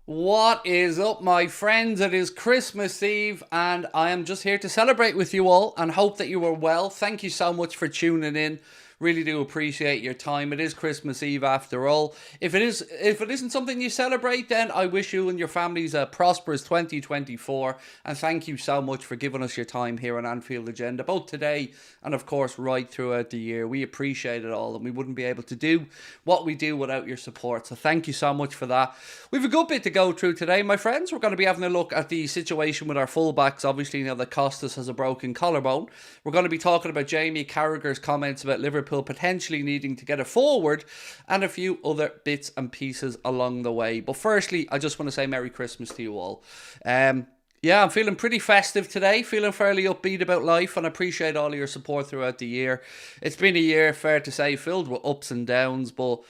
What is up, my friends? It is Christmas Eve, and I am just here to celebrate with you all and hope that you are well. Thank you so much for tuning in. Really do appreciate your time. It is Christmas Eve after all. If it isn't something you celebrate, then I wish you and your families a prosperous 2024. And thank you so much for giving us your time here on Anfield Agenda, both today and of course right throughout the year. We appreciate it all, and we wouldn't be able to do what we do without your support. So thank you so much for that. We've a good bit to go through today, my friends. We're going to be having a look at the situation with our fullbacks. Obviously, now that Costas has a broken collarbone. We're going to be talking about Jamie Carragher's comments about Liverpool potentially needing to get a forward and a few other bits and pieces along the way. But firstly, I just want to say Merry Christmas to you all. Yeah, I'm feeling pretty festive today, feeling fairly upbeat about life, and I appreciate all of your support throughout the year. It's been a year, fair to say, filled with ups and downs, but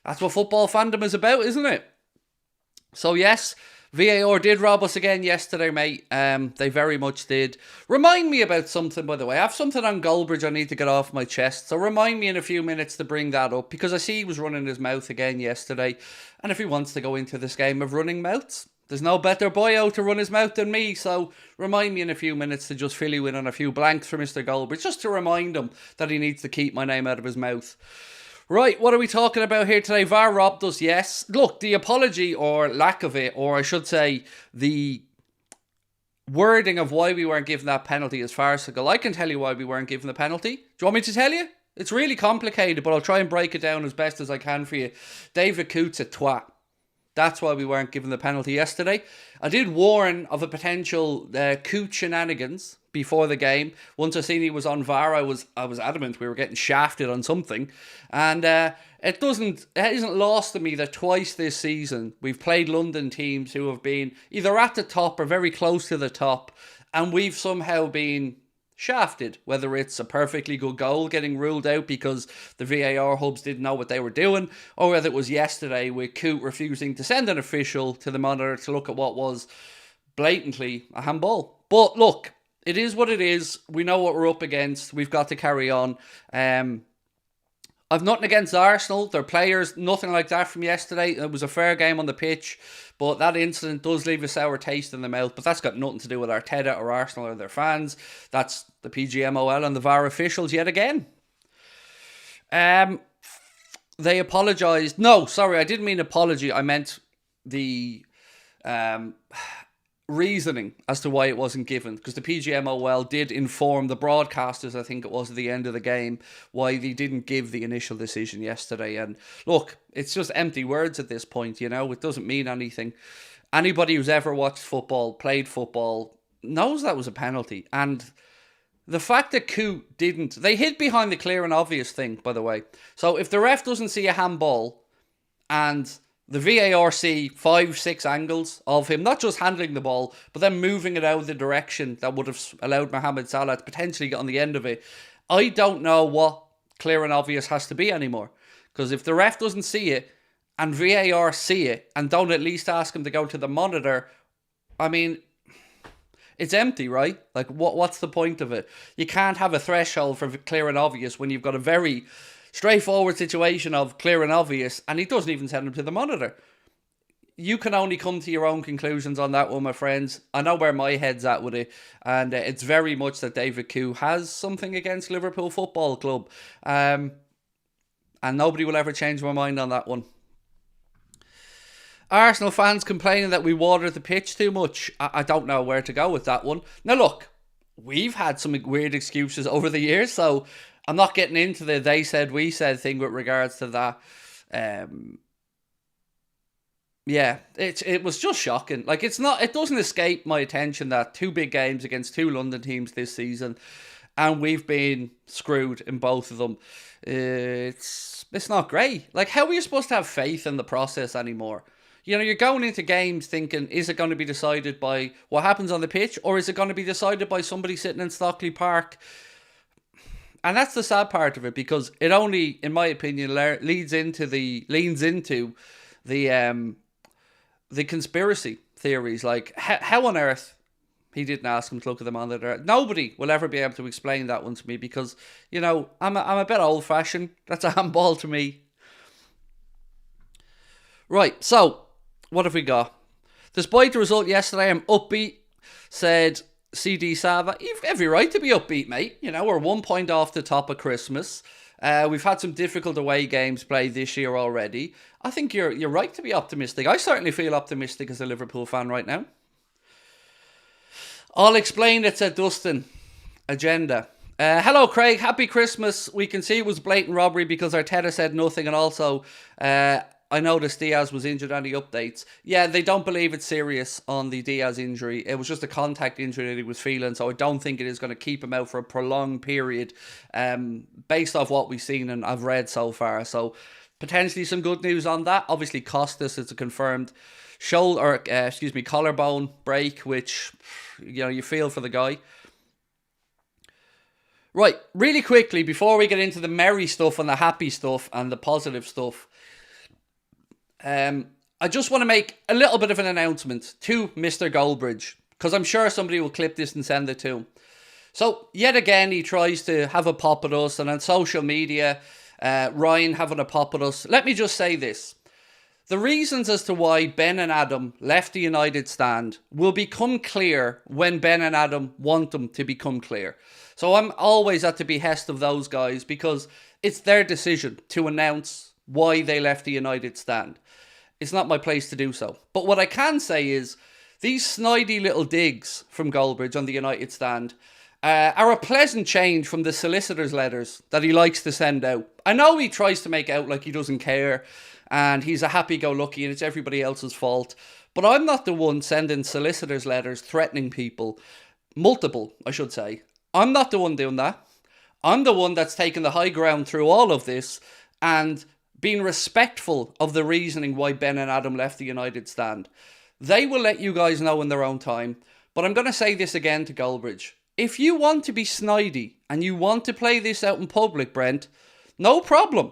that's what football fandom is about, isn't it? So yes, VAR did rob us again yesterday, mate. They very much did. Remind me about something, by the way. I have something on Goldbridge I need to get off my chest. So remind me in a few minutes to bring that up, because I see he was running his mouth again yesterday. And if he wants to go into this game of running mouths, there's no better boyo to run his mouth than me. So remind me in a few minutes to just fill you in on a few blanks for Mr. Goldbridge, just to remind him that he needs to keep my name out of his mouth. Right, what are we talking about here today? VAR robbed us, yes. Look, the apology, or lack of it, or I should say the wording of why we weren't given that penalty is farcical. I can tell you why we weren't given the penalty. Do you want me to tell you? It's really complicated, but I'll try and break it down as best as I can for you. David Coote's a twat. That's why we weren't given the penalty yesterday. I did warn of a potential Coote shenanigans before the game. Once I seen he was on VAR, I was adamant we were getting shafted on something. And it isn't lost to me that twice this season we've played London teams who have been either at the top or very close to the top, and we've somehow been shafted, whether it's a perfectly good goal getting ruled out because the VAR hubs didn't know what they were doing, or whether it was yesterday with Coote refusing to send an official to the monitor to look at what was blatantly a handball. But look, it is what it is. We know what we're up against. We've got to carry on. I've nothing against Arsenal, their players, nothing like that from yesterday. It was a fair game on the pitch, but that incident does leave a sour taste in the mouth. But that's got nothing to do with Arteta or Arsenal or their fans. That's the PGMOL and the VAR officials yet again. They apologised. No, sorry, I didn't mean apology. I meant the reasoning as to why it wasn't given, because the PGMOL did inform the broadcasters, I think it was at the end of the game, why they didn't give the initial decision yesterday. And look, it's just empty words at this point, you know. It doesn't mean anything. Anybody who's ever watched football, played football, knows that was a penalty. And the fact that Coote didn't, they hid behind the clear and obvious thing, by the way. So if the ref doesn't see a handball and the VAR see 5-6 angles of him not just handling the ball, but then moving it out of the direction that would have allowed Mohamed Salah to potentially get on the end of it, I don't know what clear and obvious has to be anymore. Because if the ref doesn't see it and VAR see it and don't at least ask him to go to the monitor, I mean, it's empty, right? Like, what's the point of it? You can't have a threshold for clear and obvious when you've got a very straightforward situation of clear and obvious, and he doesn't even send him to the monitor. You can only come to your own conclusions on that one, my friends. I know where my head's at with it, and it's very much that David Coote has something against Liverpool Football Club, and nobody will ever change my mind on that one. Arsenal fans complaining that we water the pitch too much. I don't know where to go with that one. Now look, we've had some weird excuses over the years, so I'm not getting into the they said, we said thing with regards to that. Yeah, it was just shocking. Like, it doesn't escape my attention that two big games against two London teams this season, and we've been screwed in both of them. It's not great. Like, how are you supposed to have faith in the process anymore? You know, you're going into games thinking, is it going to be decided by what happens on the pitch, or is it going to be decided by somebody sitting in Stockley Park? And that's the sad part of it, because it only, in my opinion, leans into the conspiracy theories. Like, how on earth he didn't ask him to look at the monitor? Nobody will ever be able to explain that one to me, because, you know, I'm a bit old fashioned. That's a handball to me. Right, so what have we got? Despite the result yesterday, I'm upbeat, said CD Sava. You've every right to be upbeat, mate. You know, we're 1 point off the top of Christmas. We've had some difficult away games played this year already. I think you're right to be optimistic. I certainly feel optimistic as a Liverpool fan right now. I'll explain it, said Dustin. Agenda. Hello, Craig. Happy Christmas. We can see it was blatant robbery because Arteta said nothing, and also I noticed Diaz was injured on the updates. Yeah, they don't believe it's serious on the Diaz injury. It was just a contact injury that he was feeling, so I don't think it is going to keep him out for a prolonged period, based off what we've seen and I've read so far. So potentially some good news on that. Obviously, Costas, it's a confirmed collarbone break, which you feel for the guy. Right, really quickly, before we get into the merry stuff and the happy stuff and the positive stuff, I just want to make a little bit of an announcement to Mr. Goldbridge, because I'm sure somebody will clip this and send it to him. So, yet again, he tries to have a pop at us, and on social media, Ryan having a pop at us. Let me just say this. The reasons as to why Ben and Adam left the United stand will become clear when Ben and Adam want them to become clear. So I'm always at the behest of those guys because it's their decision to announce why they left the United stand. It's not my place to do so. But what I can say is these snidey little digs from Goldbridge on the United stand are a pleasant change from the solicitor's letters that he likes to send out. I know he tries to make out like he doesn't care and he's a happy-go-lucky and it's everybody else's fault. But I'm not the one sending solicitor's letters threatening people. Multiple, I should say. I'm not the one doing that. I'm the one that's taken the high ground through all of this and being respectful of the reasoning why Ben and Adam left the United stand. They will let you guys know in their own time. But I'm going to say this again to Goldbridge. If you want to be snidey and you want to play this out in public, Brent, no problem.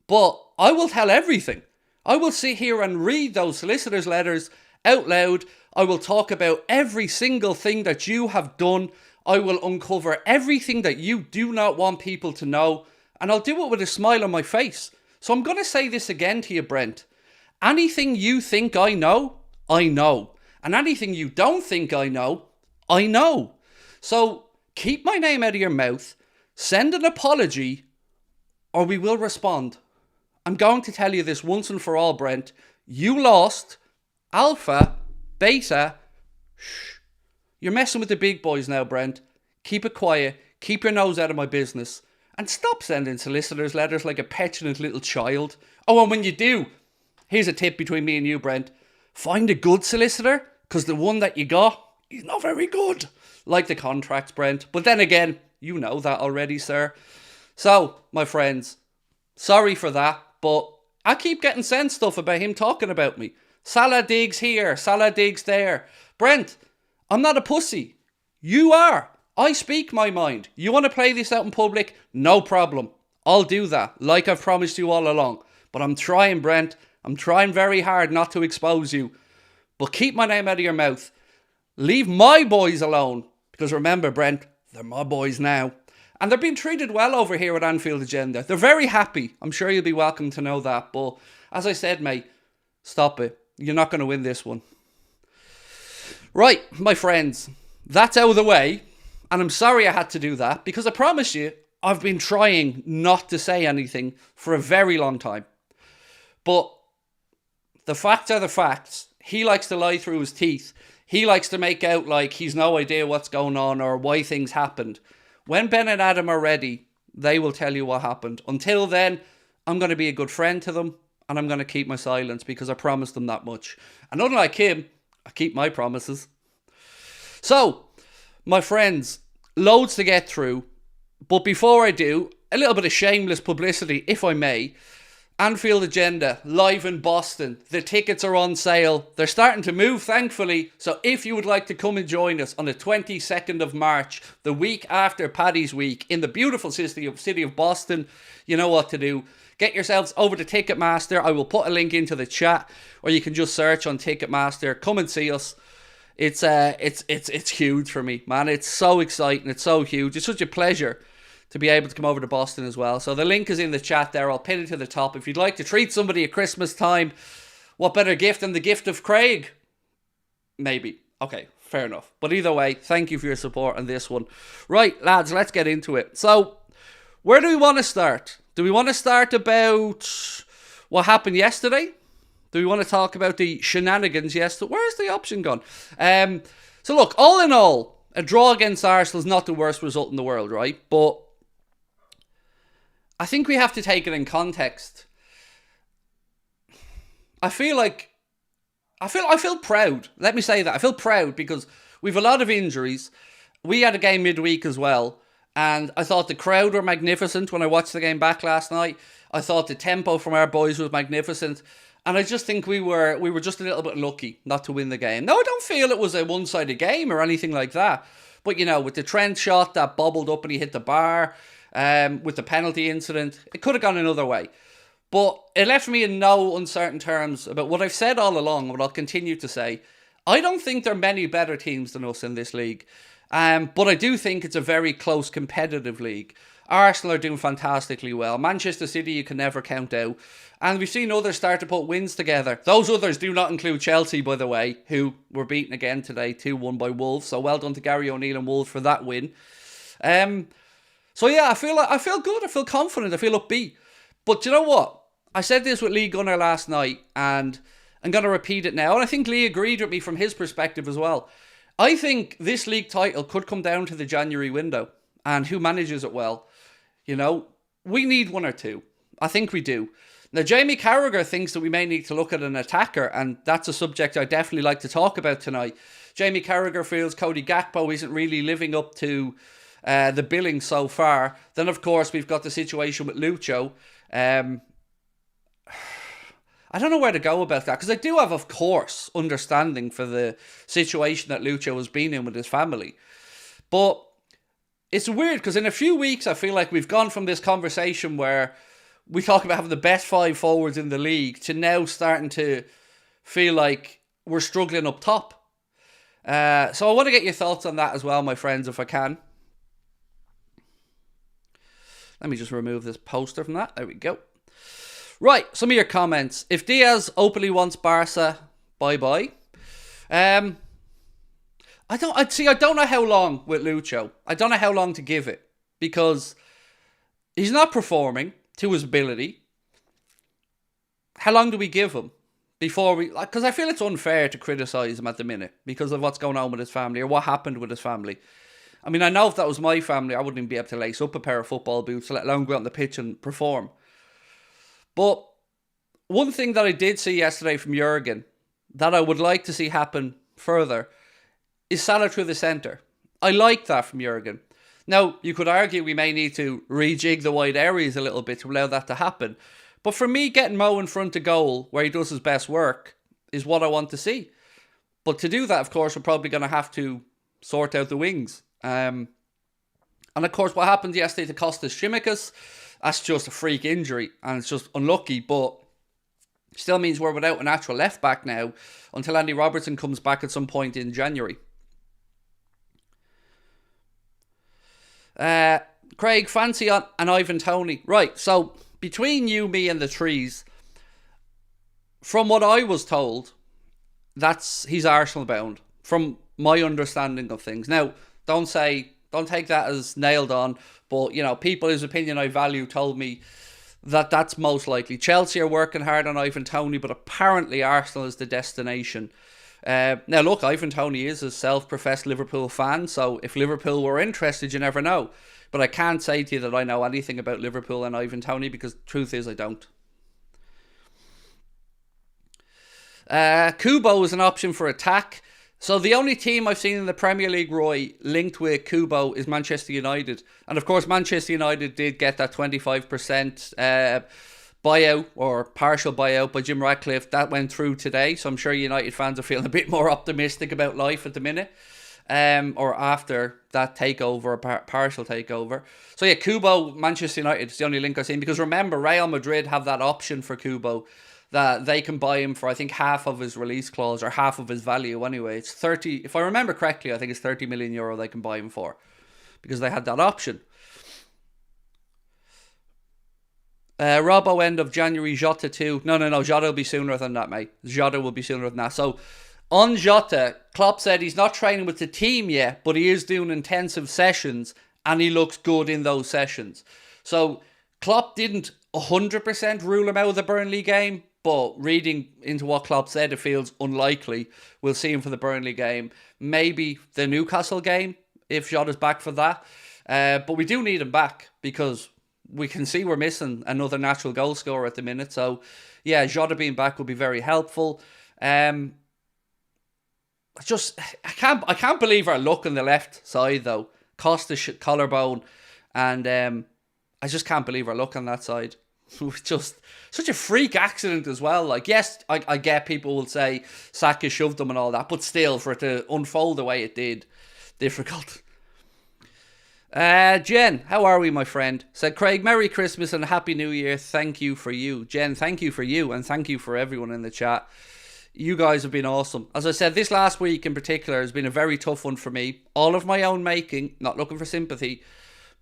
But I will tell everything. I will sit here and read those solicitors' letters out loud. I will talk about every single thing that you have done. I will uncover everything that you do not want people to know. And I'll do it with a smile on my face. So I'm going to say this again to you, Brent. Anything you think I know, I know. And anything you don't think I know, I know. So keep my name out of your mouth. Send an apology or we will respond. I'm going to tell you this once and for all, Brent. You lost. Alpha, beta. Shh. You're messing with the big boys now, Brent. Keep it quiet. Keep your nose out of my business. And stop sending solicitors' letters like a petulant little child. Oh, and when you do, here's a tip between me and you, Brent. Find a good solicitor, because the one that you got, he's not very good. Like the contracts, Brent. But then again, you know that already, sir. So, my friends, sorry for that, but I keep getting sent stuff about him talking about me. Salah digs here, Salah digs there. Brent, I'm not a pussy. You are. I speak my mind. You want to play this out in public? No problem. I'll do that, like I've promised you all along. But I'm trying, Brent. I'm trying very hard not to expose you. But keep my name out of your mouth. Leave my boys alone. Because remember, Brent, they're my boys now. And they're being treated well over here at Anfield Agenda. They're very happy. I'm sure you'll be welcome to know that. But as I said, mate, stop it. You're not going to win this one. Right, my friends. That's out of the way. And I'm sorry I had to do that. Because I promise you, I've been trying not to say anything for a very long time. But the facts are the facts. He likes to lie through his teeth. He likes to make out like he's no idea what's going on or why things happened. When Ben and Adam are ready, they will tell you what happened. Until then, I'm going to be a good friend to them and I'm going to keep my silence because I promised them that much. And unlike him, I keep my promises. So, my friends, loads to get through. But before I do, a little bit of shameless publicity, if I may. Anfield Agenda, live in Boston. The tickets are on sale. They're starting to move, thankfully. So if you would like to come and join us on the 22nd of March, the week after Paddy's Week, in the beautiful city of Boston, you know what to do. Get yourselves over to Ticketmaster. I will put a link into the chat, or you can just search on Ticketmaster. Come and see us. It's huge for me, man. It's so exciting. It's so huge. It's such a pleasure to be able to come over to Boston as well. So the link is in the chat there. I'll pin it to the top. If you'd like to treat somebody at Christmas time, what better gift than the gift of Craig? Maybe. Okay, fair enough. But either way, thank you for your support on this one. Right, lads, let's get into it. So, where do we want to start? Do we want to start about what happened yesterday? Do we want to talk about the shenanigans yesterday? Where's the option gone? So look, all in all, a draw against Arsenal is not the worst result in the world, right? But I think we have to take it in context. I feel proud. Let me say that. I feel proud because we've a lot of injuries. We had a game midweek as well. And I thought the crowd were magnificent when I watched the game back last night. I thought the tempo from our boys was magnificent. And I just think we were just a little bit lucky not to win the game. No, I don't feel it was a one-sided game or anything like that. But, with the Trent shot that bobbled up and he hit the bar, with the penalty incident, it could have gone another way. But it left me in no uncertain terms about what I've said all along and what I'll continue to say. I don't think there are many better teams than us in this league. But I do think it's a very close competitive league. Arsenal are doing fantastically well. Manchester City you can never count out. And we've seen others start to put wins together. Those others do not include Chelsea, by the way, who were beaten again today, 2-1 by Wolves. So well done to Gary O'Neill and Wolves for that win. So yeah, I feel good. I feel confident. I feel upbeat. But do you know what? I said this with Lee Gunner last night, and I'm going to repeat it now. And I think Lee agreed with me from his perspective as well. I think this league title could come down to the January window and who manages it well. We need one or two. I think we do. Now, Jamie Carragher thinks that we may need to look at an attacker, and that's a subject I'd definitely like to talk about tonight. Jamie Carragher feels Cody Gakpo isn't really living up to the billing so far. Then, of course, we've got the situation with Lucho. I don't know where to go about that, because I do have, of course, understanding for the situation that Lucho has been in with his family. But it's weird, because in a few weeks, I feel like we've gone from this conversation where we talk about having the best 5 forwards in the league to now starting to feel like we're struggling up top. So I want to get your thoughts on that as well, my friends, if I can. Let me just remove this poster from that. There we go. Right, some of your comments. If Diaz openly wants Barca, bye-bye. I don't know how long with Lucho. I don't know how long to give it, because he's not performing to his ability. How long do we give him before we... Because I feel it's unfair to criticise him at the minute because of what's going on with his family or what happened with his family. I mean, I know if that was my family, I wouldn't even be able to lace up a pair of football boots, let alone go out on the pitch and perform. But one thing that I did see yesterday from Jurgen that I would like to see happen further is Salah through the centre. I like that from Jurgen. Now, you could argue we may need to rejig the wide areas a little bit to allow that to happen. But for me, getting Mo in front of goal, where he does his best work, is what I want to see. But to do that, of course, we're probably going to have to sort out the wings. And of course, what happened yesterday to Kostas Tsimikas, that's just a freak injury, and it's just unlucky, but still means we're without an actual left back now until Andy Robertson comes back at some point in January. Craig, fancy on an Ivan Toney. Right, so between you, me and the trees, from what I was told, he's Arsenal bound, from my understanding of things. Now, don't take that as nailed on, but, people whose opinion I value told me that that's most likely. Chelsea are working hard on Ivan Toney, but apparently Arsenal is the destination. Now, look, Ivan Toney is a self-professed Liverpool fan, so if Liverpool were interested, you never know. But I can't say to you that I know anything about Liverpool and Ivan Toney, because the truth is I don't. Kubo is an option for attack. So the only team I've seen in the Premier League, Roy, linked with Kubo is Manchester United. And of course, Manchester United did get that 25% buyout or partial buyout by Jim Ratcliffe. That went through today. So I'm sure United fans are feeling a bit more optimistic about life at the minute. Or after that takeover, partial takeover. So yeah, Kubo, Manchester United is the only link I've seen. Because remember, Real Madrid have that option for Kubo, that they can buy him for, I think, half of his release clause, or half of his value anyway. It's 30, if I remember correctly, I think it's 30 million euro they can buy him for, because they had that option. Robbo, end of January, Jota too. No, Jota will be sooner than that, mate. Jota will be sooner than that. So On Jota, Klopp said he's not training with the team yet, but he is doing intensive sessions and he looks good in those sessions. So Klopp didn't 100% rule him out of the Burnley game, but reading into what Klopp said, it feels unlikely we'll see him for the Burnley game. Maybe the Newcastle game, if Jota's back for that. But we do need him back because we can see we're missing another natural goal scorer at the minute. So, yeah, Jota being back will be very helpful. I can't believe our luck on the left side though. Costa collarbone, and I just can't believe our luck on that side. Just such a freak accident as well. Like, yes, I get people will say Saka shoved them and all that, but still, for it to unfold the way it did, difficult. Jen, how are we, my friend? Said Craig, Merry Christmas and Happy New Year. Thank you for you. Jen, thank you for you, and thank you for everyone in the chat. You guys have been awesome. As I said, this last week in particular has been a very tough one for me. All of my own making, not looking for sympathy,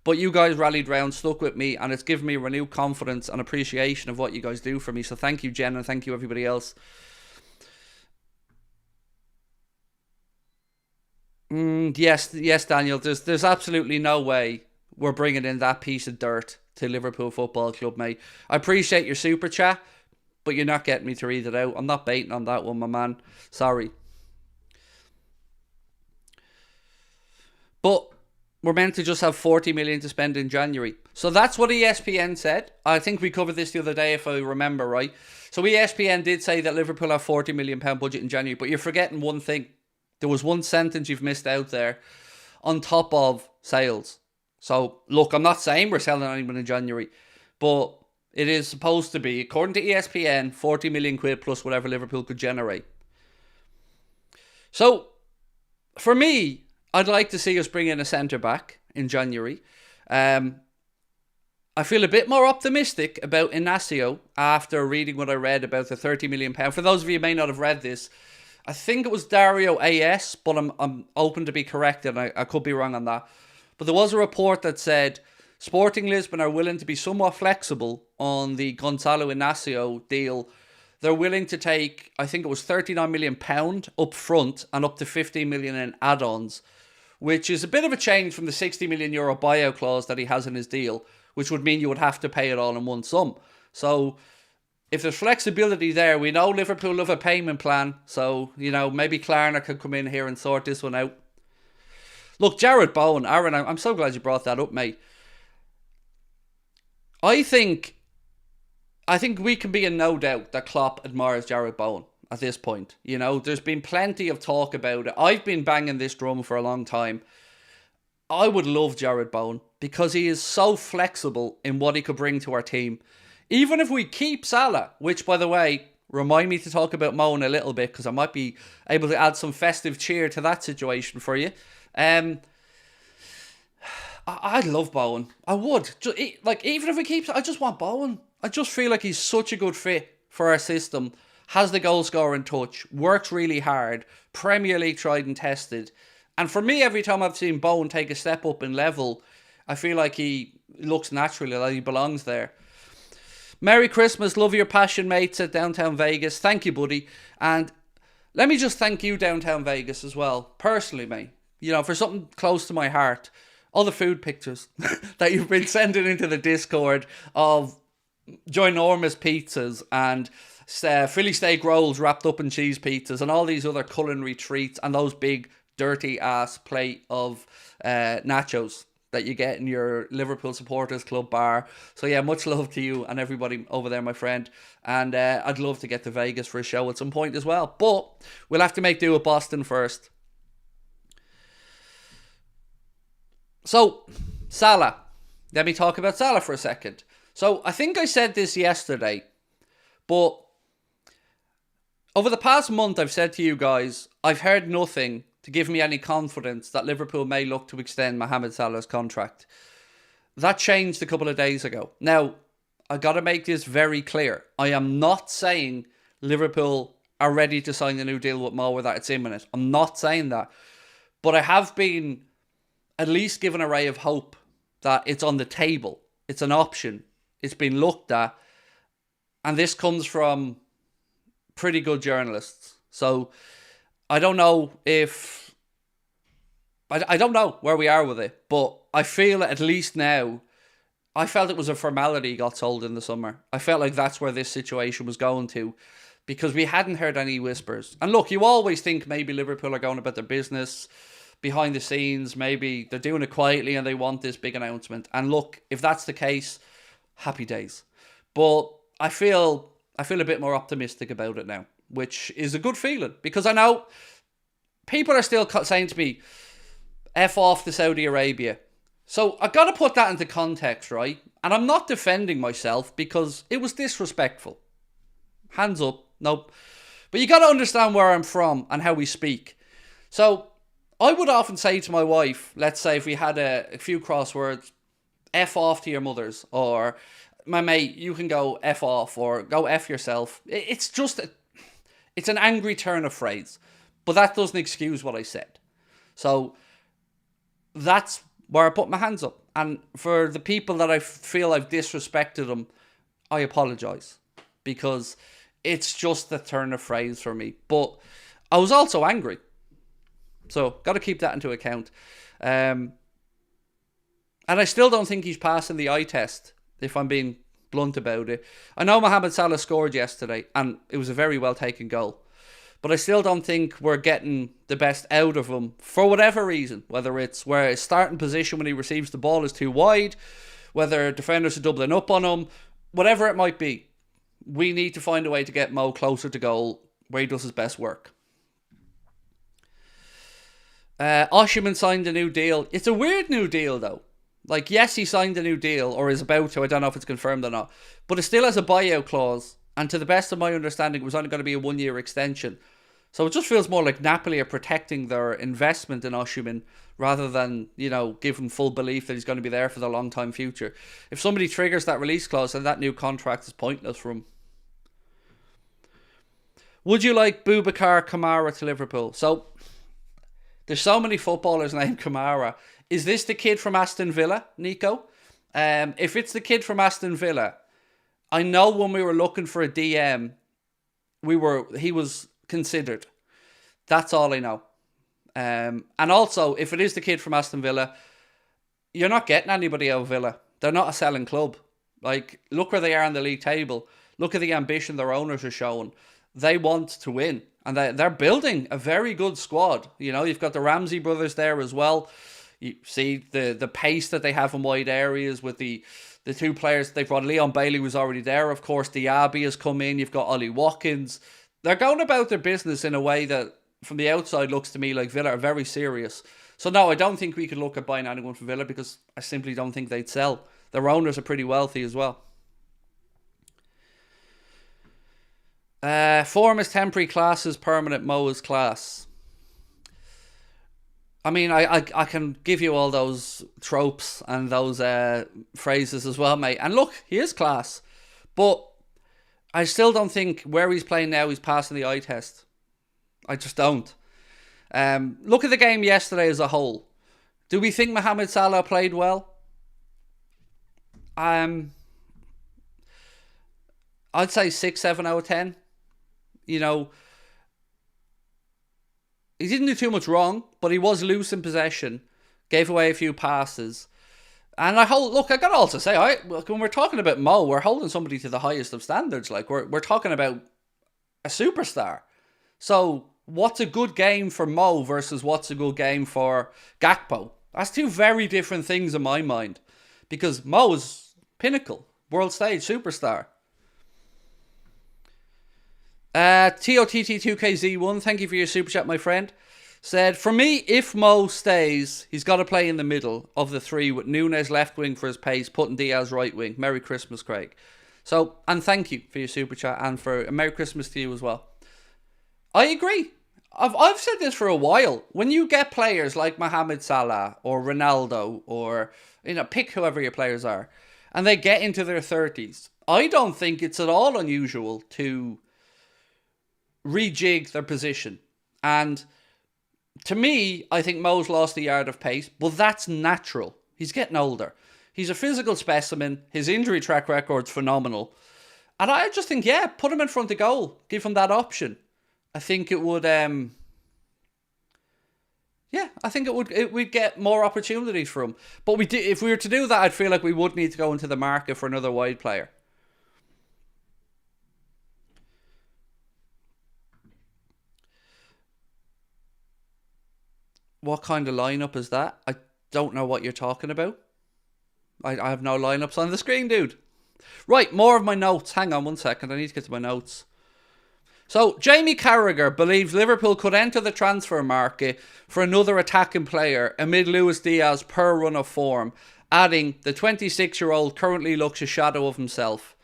but you guys rallied round, stuck with me, and it's given me renewed confidence and appreciation of what you guys do for me. So thank you, Jen, and thank you everybody else. Yes, Daniel. There's absolutely no way we're bringing in that piece of dirt to Liverpool Football Club, mate. I appreciate your super chat, but you're not getting me to read it out. I'm not baiting on that one, my man. Sorry. But we're meant to just have 40 million to spend in January. So that's what ESPN said. I think we covered this the other day, if I remember right. So ESPN did say that Liverpool have £40 million budget in January, but you're forgetting one thing. There was one sentence you've missed out there. On top of sales. So, look, I'm not saying we're selling anyone in January, but it is supposed to be, according to ESPN, 40 million quid plus whatever Liverpool could generate. So, for me, I'd like to see us bring in a centre-back in January. I feel a bit more optimistic about Inacio after reading what I read about the £30 million. For those of you who may not have read this, I think it was Dario AS, but I'm open to be corrected. I could be wrong on that. But there was a report that said Sporting Lisbon are willing to be somewhat flexible on the Gonzalo Inacio deal. They're willing to take, I think it was £39 million up front and up to 15 million in add-ons, which is a bit of a change from the €60 million buyout clause that he has in his deal, which would mean you would have to pay it all in one sum. So if there's flexibility there, we know Liverpool love a payment plan. So, maybe Klarna could come in here and sort this one out. Look, Jared Bowen, Aaron, I'm so glad you brought that up, mate. I think we can be in no doubt that Klopp admires Jared Bowen at this point. There's been plenty of talk about it. I've been banging this drum for a long time. I would love Jared Bowen because he is so flexible in what he could bring to our team. Even if we keep Salah, which, by the way, remind me to talk about Mo in a little bit because I might be able to add some festive cheer to that situation for you. I love Bowen. I would. Even if we keep... I just want Bowen. I just feel like he's such a good fit for our system. Has the goal scoring touch. Works really hard. Premier League tried and tested. And for me, every time I've seen Bowen take a step up in level, I feel like he looks naturally like he belongs there. Merry Christmas, love your passion, mates at Downtown Vegas. Thank you, buddy. And let me just thank you, Downtown Vegas, as well. Personally, mate. For something close to my heart. All the food pictures that you've been sending into the Discord of ginormous pizzas and Philly steak rolls wrapped up in cheese pizzas and all these other culinary treats and those big dirty ass plate of nachos that you get in your Liverpool Supporters Club bar. So yeah, much love to you and everybody over there, my friend. And I'd love to get to Vegas for a show at some point as well. But we'll have to make do with Boston first. So, Salah. Let me talk about Salah for a second. So, I think I said this yesterday, but over the past month I've said to you guys, I've heard nothing to give me any confidence that Liverpool may look to extend Mohamed Salah's contract. That changed a couple of days ago. Now, I got to make this very clear. I am not saying Liverpool are ready to sign a new deal with Mo or that it's imminent. I'm not saying that. But I have been at least given a ray of hope that it's on the table. It's an option. It's been looked at. And this comes from pretty good journalists. So I don't know if I don't know where we are with it, but I feel at least now. I felt it was a formality he got sold in the summer. I felt like that's where this situation was going to, because we hadn't heard any whispers. And look, you always think maybe Liverpool are going about their business behind the scenes. Maybe they're doing it quietly and they want this big announcement. And look, if that's the case, happy days. But I feel a bit more optimistic about it now, which is a good feeling, because I know people are still saying to me, F off to Saudi Arabia. So I got to put that into context, right? And I'm not defending myself because it was disrespectful. Hands up. Nope. But you got to understand where I'm from and how we speak. So I would often say to my wife, let's say if we had a few crosswords, F off to your mothers, or my mate, you can go F off, or go F yourself. It's just, it's an angry turn of phrase. But that doesn't excuse what I said. So that's where I put my hands up. And for the people that I feel I've disrespected them, I apologise. Because it's just a turn of phrase for me. But I was also angry. So, got to keep that into account. And I still don't think he's passing the eye test, if I'm being blunt about it. I know Mohamed Salah scored yesterday, and it was a very well taken goal. But I still don't think we're getting the best out of him for whatever reason. Whether it's where his starting position when he receives the ball is too wide, whether defenders are doubling up on him, whatever it might be. We need to find a way to get Mo closer to goal where he does his best work. Osimhen signed a new deal. It's a weird new deal though. Like, yes, he signed a new deal, or is about to. I don't know if it's confirmed or not. But it still has a buyout clause. And to the best of my understanding, it was only going to be a 1-year extension. So it just feels more like Napoli are protecting their investment in Osimhen rather than, giving full belief that he's going to be there for the long time future. If somebody triggers that release clause, then that new contract is pointless for him. Would you like Boubacar Kamara to Liverpool? So, there's so many footballers named Kamara. Is this the kid from Aston Villa, Nico? If it's the kid from Aston Villa, I know when we were looking for a DM, he was considered. That's all I know. And also, if it is the kid from Aston Villa, you're not getting anybody out of Villa. They're not a selling club. Like, look where they are on the league table. Look at the ambition their owners are showing. They want to win. And they're building a very good squad. You've got the Ramsey brothers there as well. You see the pace that they have in wide areas with the two players they've brought. Leon Bailey was already there, of course. Diaby has come in. You've got Ollie Watkins. They're going about their business in a way that, from the outside, looks to me like Villa are very serious. So no, I don't think we could look at buying anyone from Villa, because I simply don't think they'd sell. Their owners are pretty wealthy as well. Form is temporary, class is permanent, Mo is class. I mean, I can give you all those tropes and those phrases as well, mate. And look, he is class. But I still don't think where he's playing now he's passing the eye test. I just don't. Look at the game yesterday as a whole. Do we think Mohamed Salah played well? I'd say 6, 7 out of 10. He didn't do too much wrong, but he was loose in possession, gave away a few passes. And I got to also say, when we're talking about Mo, we're holding somebody to the highest of standards. Like, we're talking about a superstar. So, what's a good game for Mo versus what's a good game for Gakpo? That's two very different things in my mind. Because Mo is pinnacle, world stage, superstar. TOTT2KZ1, thank you for your super chat, my friend. Said, for me, if Mo stays, he's got to play in the middle of the three with Núñez left wing for his pace, putting Diaz right wing. Merry Christmas, Craig. So, and thank you for your super chat, and for a Merry Christmas to you as well. I agree. I've said this for a while. When you get players like Mohamed Salah or Ronaldo, or pick whoever your players are, and they get into their 30s, I don't think it's at all unusual to rejig their position. And to me, I think Mo's lost a yard of pace, but that's natural. He's getting older. He's a physical specimen. His injury track record's phenomenal. And I just think, put him in front of goal. Give him that option. I think it would Yeah, I think we'd get more opportunities for him. But if we were to do that, I'd feel like we would need to go into the market for another wide player. What kind of lineup is that? I don't know what you're talking about. I have no lineups on the screen, dude. Right, more of my notes. Hang on 1 second. I need to get to my notes. So, Jamie Carragher believes Liverpool could enter the transfer market for another attacking player amid Luis Diaz's poor run of form, adding, the 26-year-old currently looks a shadow of himself.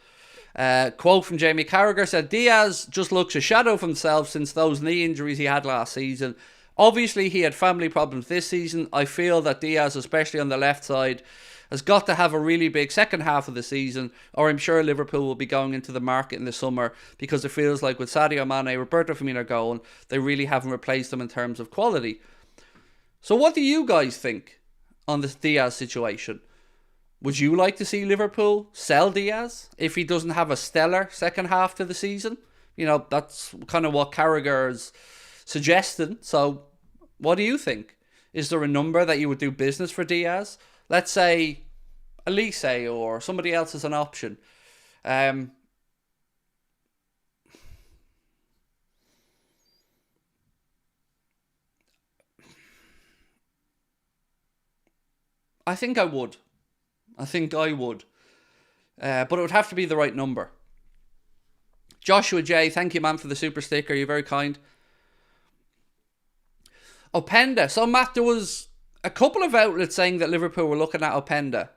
Quote from Jamie Carragher said, Diaz just looks a shadow of himself since those knee injuries he had last season. Obviously, he had family problems this season. I feel that Diaz, especially on the left side, has got to have a really big second half of the season, or I'm sure Liverpool will be going into the market in the summer, because it feels like with Sadio Mane, Roberto Firmino going, they really haven't replaced them in terms of quality. So what do you guys think on this Diaz situation? Would you like to see Liverpool sell Diaz if he doesn't have a stellar second half to the season? You know, that's kind of what Carragher's suggesting. So what do you think? Is there a number that you would do business for Diaz? Let's say Elise or somebody else is an option. I think I would. But it would have to be the right number. Joshua J, thank you, man, for the super sticker. You're very kind. Openda. So, Matt, there was a couple of outlets saying that Liverpool were looking at Openda.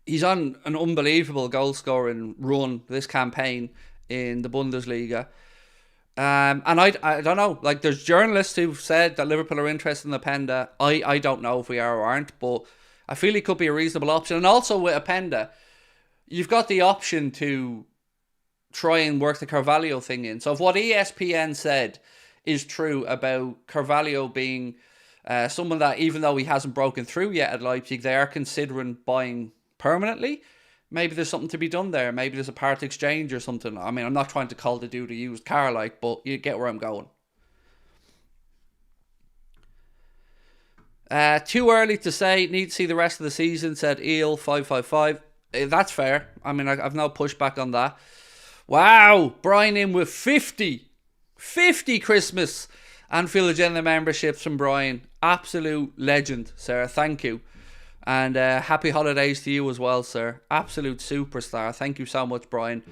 He's on an unbelievable goal-scoring run this campaign in the Bundesliga. And I don't know. Like, there's journalists who've said that Liverpool are interested in Openda. I don't know if we are or aren't, but I feel he could be a reasonable option. And also with Openda, you've got the option to try and work the Carvalho thing in. So if what ESPN said is true about Carvalho being someone that, even though he hasn't broken through yet at Leipzig, they are considering buying permanently, maybe there's something to be done there. Maybe there's a part exchange or something. I mean, I'm not trying to call the dude a used car, like, but you get where I'm going. Too early to say. Need to see the rest of the season, said Eel555. That's fair. I mean, I've no pushback on that. Wow, Brian in with 50 Christmas Anfield Agenda memberships from Brian. Absolute legend, sir. Thank you. And happy holidays to you as well, sir. Absolute superstar. Thank you so much, Brian.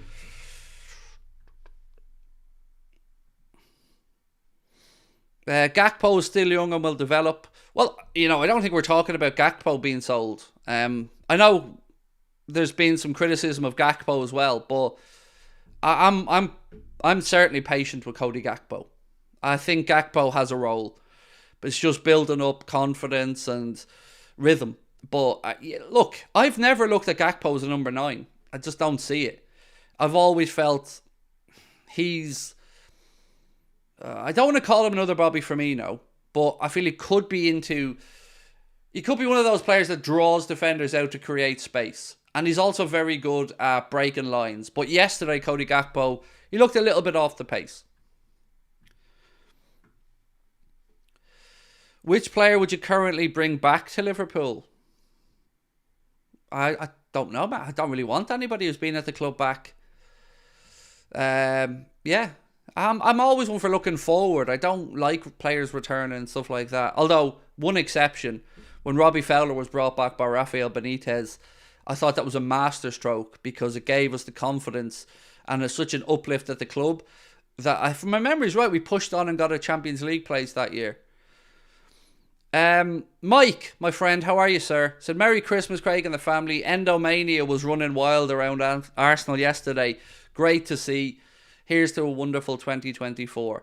Gakpo is still young and will develop. Well, you know, I don't think we're talking about Gakpo being sold. I know there's been some criticism of Gakpo as well, but I'm certainly patient with Cody Gakpo. I think Gakpo has a role, but it's just building up confidence and rhythm. But look, I've never looked at Gakpo as a number 9. I just don't see it. I've always felt he's... I don't want to call him another Bobby Firmino, but I feel he could be into... He could be one of those players that draws defenders out to create space. And he's also very good at breaking lines. But yesterday, Cody Gakpo, he looked a little bit off the pace. Which player would you currently bring back to Liverpool? I don't know, man. I don't really want anybody who's been at the club back. Yeah. I'm always one for looking forward. I don't like players returning and stuff like that. Although, one exception, when Robbie Fowler was brought back by Rafael Benitez, I thought that was a masterstroke because it gave us the confidence and it's such an uplift at the club that, if my memory's right, we pushed on and got a Champions League place that year. Mike, my friend, how are you, sir? Said, Merry Christmas, Craig and the family. Endomania was running wild around Arsenal yesterday. Great to see. Here's to a wonderful 2024.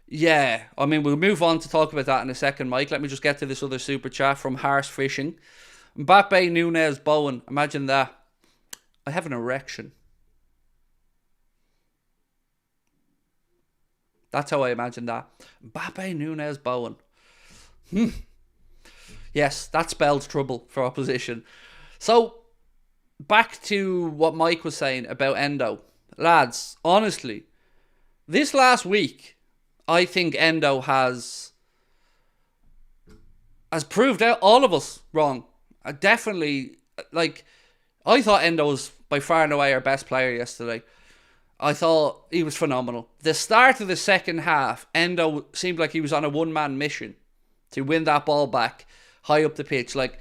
Yeah, I mean, we'll move on to talk about that in a second, Mike. Let me just get to this other super chat from Harsh Fishing. Mbappe, Nunez, Bowen. Imagine that. I have an erection. That's how I imagine that. Mbappe, Nunez, Bowen. Yes, that spells trouble for opposition. So, back to what Mike was saying about Endo. Lads, honestly, this last week, I think Endo has has proved out all of us wrong. I definitely, like, I thought Endo was by far and away our best player yesterday. I thought he was phenomenal. The start of the second half, Endo seemed like he was on a one-man mission to win that ball back high up the pitch. Like,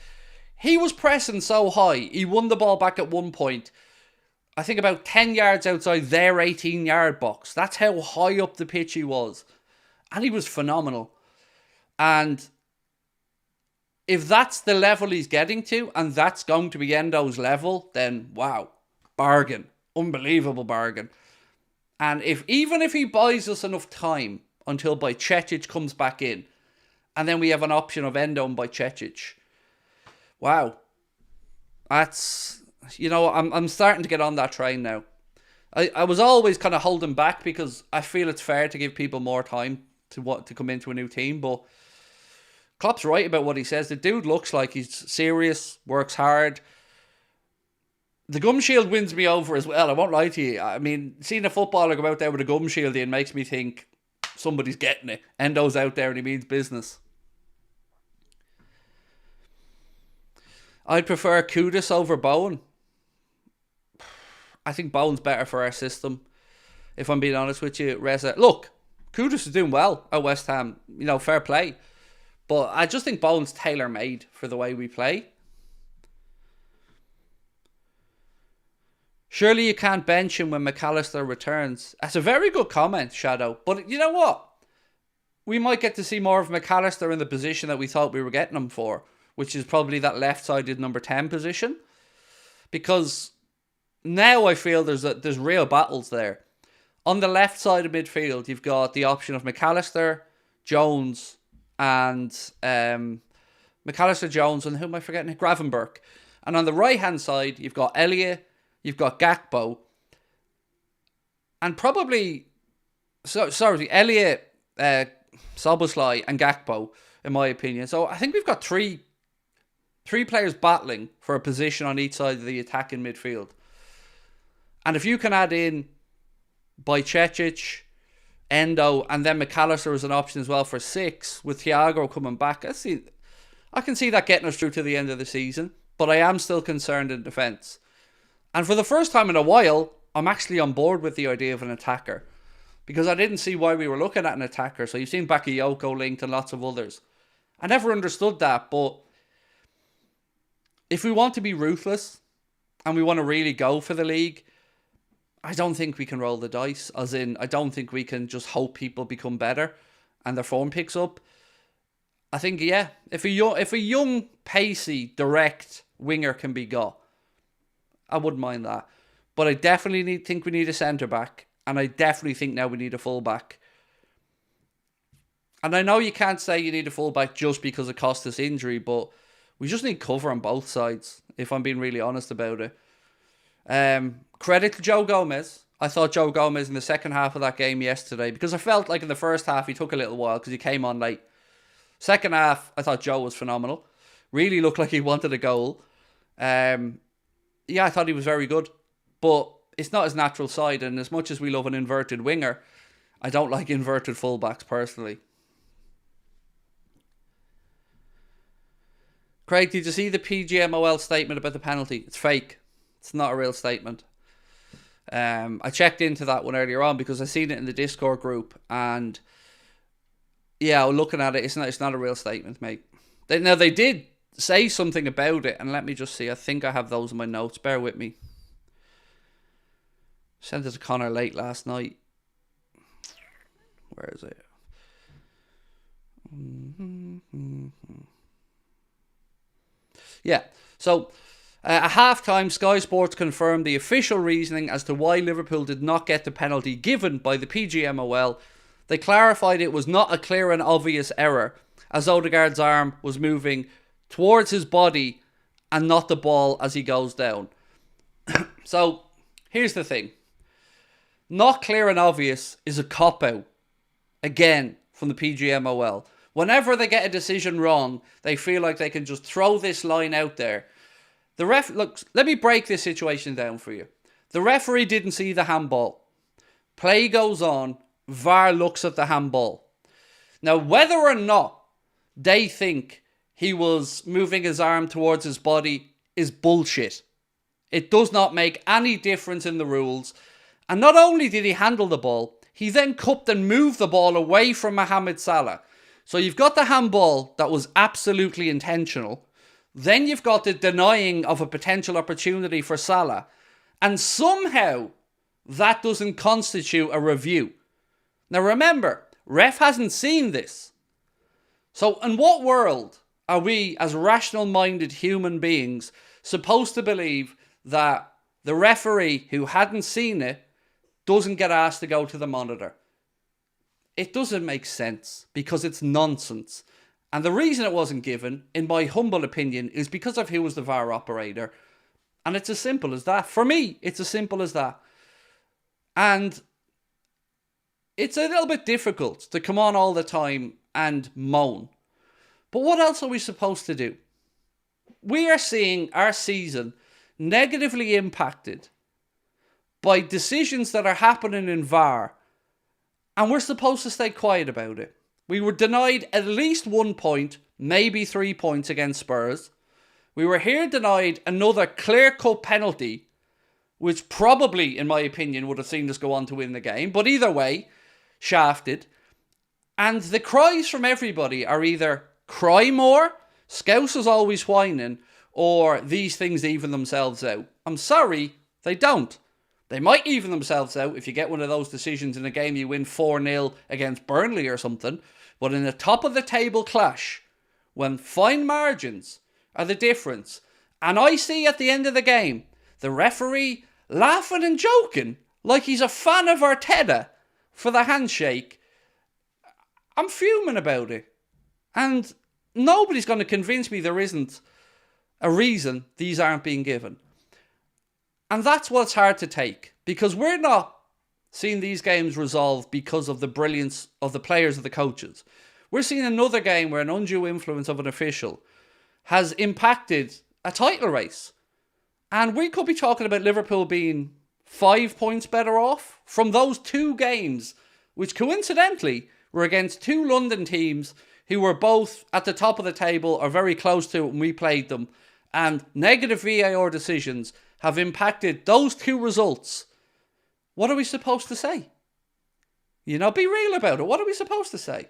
he was pressing so high, he won the ball back at one point, I think about 10 yards outside their 18-yard box. That's how high up the pitch he was. And he was phenomenal. And if that's the level he's getting to, and that's going to be Endo's level, then wow, bargain. Unbelievable bargain. And even if he buys us enough time until Bajcetic comes back in, and then we have an option of Endo and Bajcetic, wow. That's, I'm starting to get on that train now. I was always kind of holding back because I feel it's fair to give people more time to come into a new team, but Klopp's right about what he says. The dude looks like he's serious, works hard. The gum shield wins me over as well, I won't lie to you. I mean, seeing a footballer go out there with a gum shield in makes me think somebody's getting it. Endo's out there and he means business. I'd prefer Kudus over Bowen. I think Bowen's better for our system, if I'm being honest with you, Reza. Look, Kudus is doing well at West Ham. Fair play. But I just think Bowen's tailor-made for the way we play. Surely you can't bench him when McAllister returns. That's a very good comment, Shadow. But you know what? We might get to see more of McAllister in the position that we thought we were getting him for, which is probably that left-sided number 10 position. Because now I feel there's real battles there. On the left side of midfield, you've got the option of McAllister, Jones, and McAllister, Jones, and who am I forgetting? Gravenberch. And on the right-hand side, you've got Elliott, you've got Gakpo, and probably, Elliott, Szoboszlai, and Gakpo, in my opinion. So I think we've got three players battling for a position on each side of the attacking midfield. And if you can add in Bajcetic, Endo, and then McAllister as an option as well for 6, with Thiago coming back, I can see that getting us through to the end of the season. But I am still concerned in defence. And for the first time in a while, I'm actually on board with the idea of an attacker. Because I didn't see why we were looking at an attacker. So you've seen Bakayoko linked and lots of others. I never understood that, but if we want to be ruthless and we want to really go for the league, I don't think we can roll the dice. As in, I don't think we can just hope people become better and their form picks up. I think, yeah, if a young, pacey, direct winger can be got, I wouldn't mind that. But I definitely think we need a centre-back. And I definitely think now we need a full-back. And I know you can't say you need a full-back just because of Costa's injury, but we just need cover on both sides, if I'm being really honest about it. Credit to Joe Gomez. I thought Joe Gomez in the second half of that game yesterday, because I felt like in the first half he took a little while because he came on late. Second half, I thought Joe was phenomenal. Really looked like he wanted a goal. I thought he was very good. But it's not his natural side, and as much as we love an inverted winger, I don't like inverted fullbacks personally. Craig, did you see the PGMOL statement about the penalty? It's fake. It's not a real statement. I checked into that one earlier on because I seen it in the Discord group, and yeah, looking at it, it's not a real statement, mate. They did say something about it, and let me just see. I think I have those in my notes. Bear with me. Sent it to Connor late last night. Where is it? Yeah, so at half-time, Sky Sports confirmed the official reasoning as to why Liverpool did not get the penalty given by the PGMOL. They clarified it was not a clear and obvious error, as Odegaard's arm was moving towards his body and not the ball as he goes down. So, here's the thing. Not clear and obvious is a cop-out, again, from the PGMOL. Whenever they get a decision wrong, they feel like they can just throw this line out there. Look, let me break this situation down for you. The referee didn't see the handball. Play goes on. VAR looks at the handball. Now, whether or not they think he was moving his arm towards his body is bullshit. It does not make any difference in the rules. And not only did he handle the ball, he then cupped and moved the ball away from Mohamed Salah. So you've got the handball that was absolutely intentional. Then you've got the denying of a potential opportunity for Salah. And somehow that doesn't constitute a review. Now remember, ref hasn't seen this. So in what world are we, as rational-minded human beings, supposed to believe that the referee who hadn't seen it doesn't get asked to go to the monitor? It doesn't make sense because it's nonsense. And the reason it wasn't given, in my humble opinion, is because of who was the VAR operator. And it's as simple as that. For me, it's as simple as that. And it's a little bit difficult to come on all the time and moan. But what else are we supposed to do? We are seeing our season negatively impacted by decisions that are happening in VAR, and we're supposed to stay quiet about it. We were denied at least 1 point, maybe 3 points against Spurs. We were here denied another clear-cut penalty, which probably, in my opinion, would have seen us go on to win the game. But either way, shafted. And the cries from everybody are either cry more, Scouse is always whining, or these things even themselves out. I'm sorry, they don't. They might even themselves out if you get one of those decisions in a game you win 4-0 against Burnley or something. But in a top-of-the-table clash, when fine margins are the difference, and I see at the end of the game the referee laughing and joking like he's a fan of Arteta for the handshake, I'm fuming about it. And nobody's going to convince me there isn't a reason these aren't being given. And that's what's hard to take, because we're not seeing these games resolved because of the brilliance of the players or the coaches. We're seeing another game where an undue influence of an official has impacted a title race. And we could be talking about Liverpool being 5 points better off from those 2 games, which coincidentally were against 2 London teams who were both at the top of the table or very close to it when we played them. And negative VAR decisions have impacted those 2 results. What are we supposed to say? You know, be real about it. What are we supposed to say?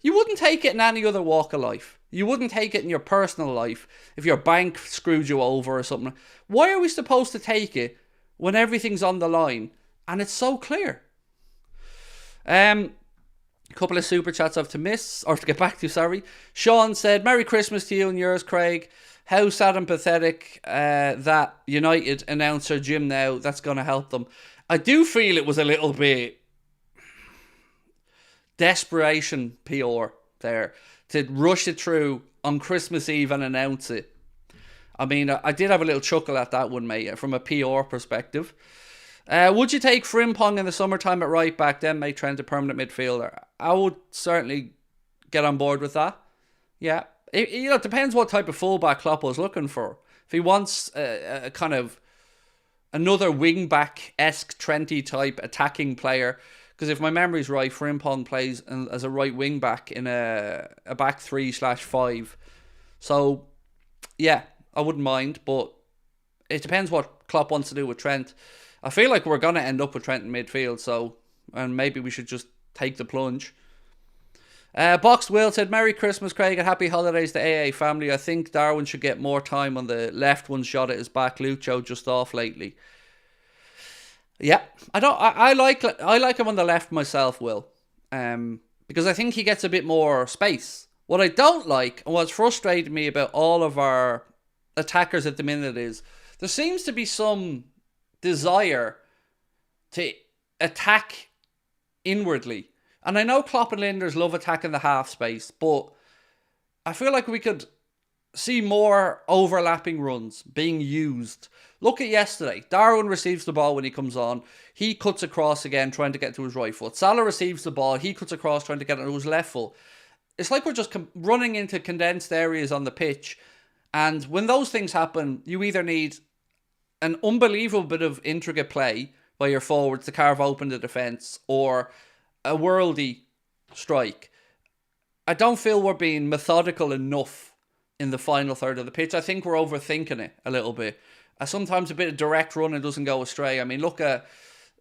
You wouldn't take it in any other walk of life. You wouldn't take it in your personal life if your bank screwed you over or something. Why are we supposed to take it when everything's on the line and it's so clear? A couple of super chats I have to miss, or to get back to, sorry. Sean said, Merry Christmas to you and yours, Craig. How sad and pathetic that United announcer Jim now, that's going to help them. I do feel it was a little bit desperation PR there to rush it through on Christmas Eve and announce it. I mean, I did have a little chuckle at that one, mate, from a PR perspective. Would you take Frimpong in the summertime at right back, then make Trent a permanent midfielder? I would certainly get on board with that. Yeah. It depends what type of fullback Klopp was looking for. If he wants a kind of another wing-back-esque Trenty type attacking player, because if my memory's right, Frimpong plays as a right wing-back in a back 3/5. So, yeah, I wouldn't mind, but it depends what Klopp wants to do with Trent. I feel like we're going to end up with Trent in midfield, and maybe we should just take the plunge. Boxed Will said, Merry Christmas, Craig, and happy holidays to AA family. I think Darwin should get more time on the left. One shot at his back. Lucho just off lately. Yeah, I like him on the left myself, Will, because I think he gets a bit more space. What I don't like, and what's frustrated me about all of our attackers at the minute, is there seems to be some desire to attack inwardly. And I know Klopp and Linders love attacking the half space, but I feel like we could see more overlapping runs being used. Look at yesterday. Darwin receives the ball when he comes on. He cuts across again, trying to get to his right foot. Salah receives the ball. He cuts across, trying to get to his left foot. It's like we're just running into condensed areas on the pitch. And when those things happen, you either need an unbelievable bit of intricate play by your forwards to carve open the defence, or a worldy strike. I don't feel we're being methodical enough in the final third of the pitch. I think we're overthinking it a little bit. Sometimes a bit of direct running doesn't go astray. I mean, look at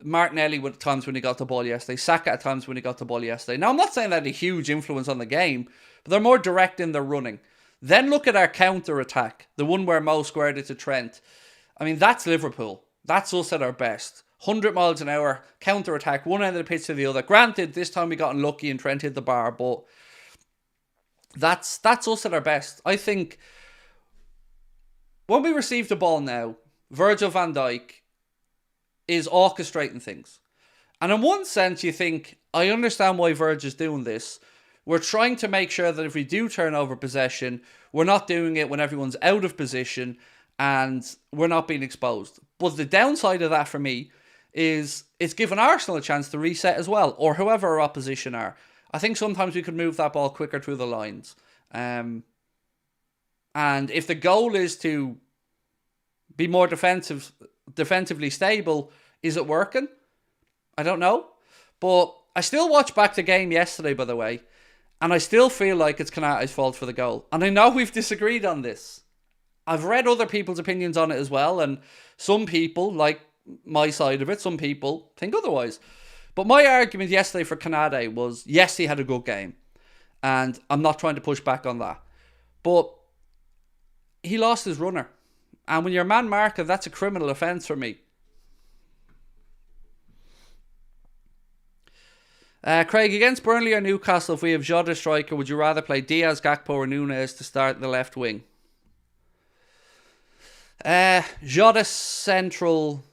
Martinelli at times when he got the ball yesterday. Saka at times when he got the ball yesterday. Now, I'm not saying that had a huge influence on the game, but they're more direct in their running. Then look at our counter-attack, the one where Mo squared it to Trent. I mean, that's Liverpool. That's us at our best. 100 miles an hour, counter-attack, one end of the pitch to the other. Granted, this time we got unlucky and Trent hit the bar, but that's us at our best. I think when we receive the ball now, Virgil van Dijk is orchestrating things. And in one sense, you think, I understand why Virgil's doing this. We're trying to make sure that if we do turn over possession, we're not doing it when everyone's out of position and we're not being exposed. But the downside of that for me is it's given Arsenal a chance to reset as well, or whoever our opposition are. I think sometimes we could move that ball quicker through the lines. And if the goal is to be more defensively stable, is it working? I don't know. But I still watched back the game yesterday, by the way, and I still feel like it's Konaté's fault for the goal. And I know we've disagreed on this. I've read other people's opinions on it as well, and some people, like my side of it, some people think otherwise. But my argument yesterday for Konaté was, yes, he had a good game. And I'm not trying to push back on that. But he lost his runner. And when you're man marking, that's a criminal offence for me. Craig, against Burnley or Newcastle, if we have Jota striker, would you rather play Diaz, Gakpo or Núñez to start the left wing? Jota central,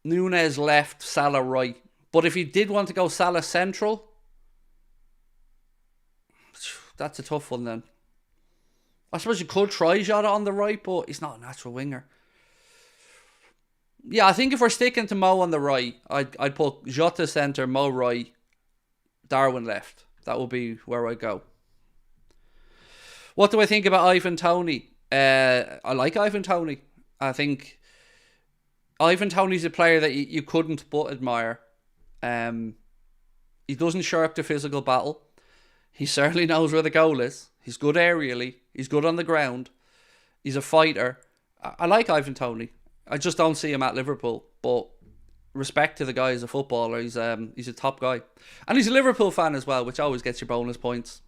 Núñez left, Salah right. But if you did want to go Salah central, that's a tough one then. I suppose you could try Jota on the right, but he's not a natural winger. Yeah, I think if we're sticking to Mo on the right, I'd put Jota centre, Mo right, Darwin left. That would be where I go. What do I think about Ivan Toney? I like Ivan Toney. I think Ivan Toney's a player that you couldn't but admire. He doesn't shirk the physical battle. He certainly knows where the goal is. He's good aerially. He's good on the ground. He's a fighter. I like Ivan Toney. I just don't see him at Liverpool. But respect to the guy as a footballer. He's a top guy. And he's a Liverpool fan as well, which always gets you bonus points.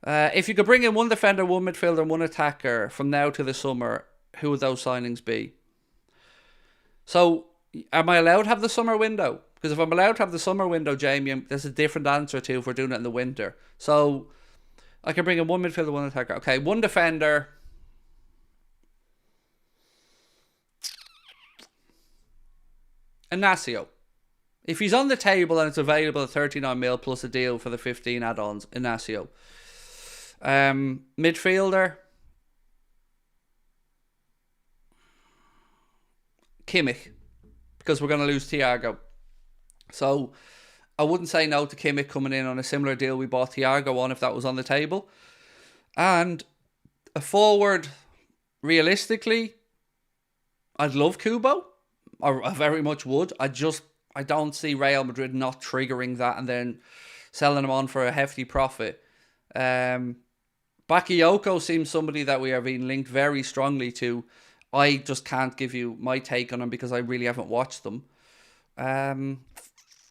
If you could bring in one defender, one midfielder, and one attacker from now to the summer, who would those signings be? So, am I allowed to have the summer window? Because if I'm allowed to have the summer window, Jamie, there's a different answer to if we're doing it in the winter. So, I can bring in one midfielder, one attacker. Okay, one defender. Inacio. If he's on the table and it's available at 39 mil plus a deal for the 15 add-ons, Inacio. Midfielder. Kimmich. Because we're going to lose Thiago. So, I wouldn't say no to Kimmich coming in on a similar deal we bought Thiago on if that was on the table. And a forward, realistically, I'd love Kubo. I very much would. I don't see Real Madrid not triggering that and then selling him on for a hefty profit. Bakayoko seems somebody that we are being linked very strongly to. I just can't give you my take on him because I really haven't watched them.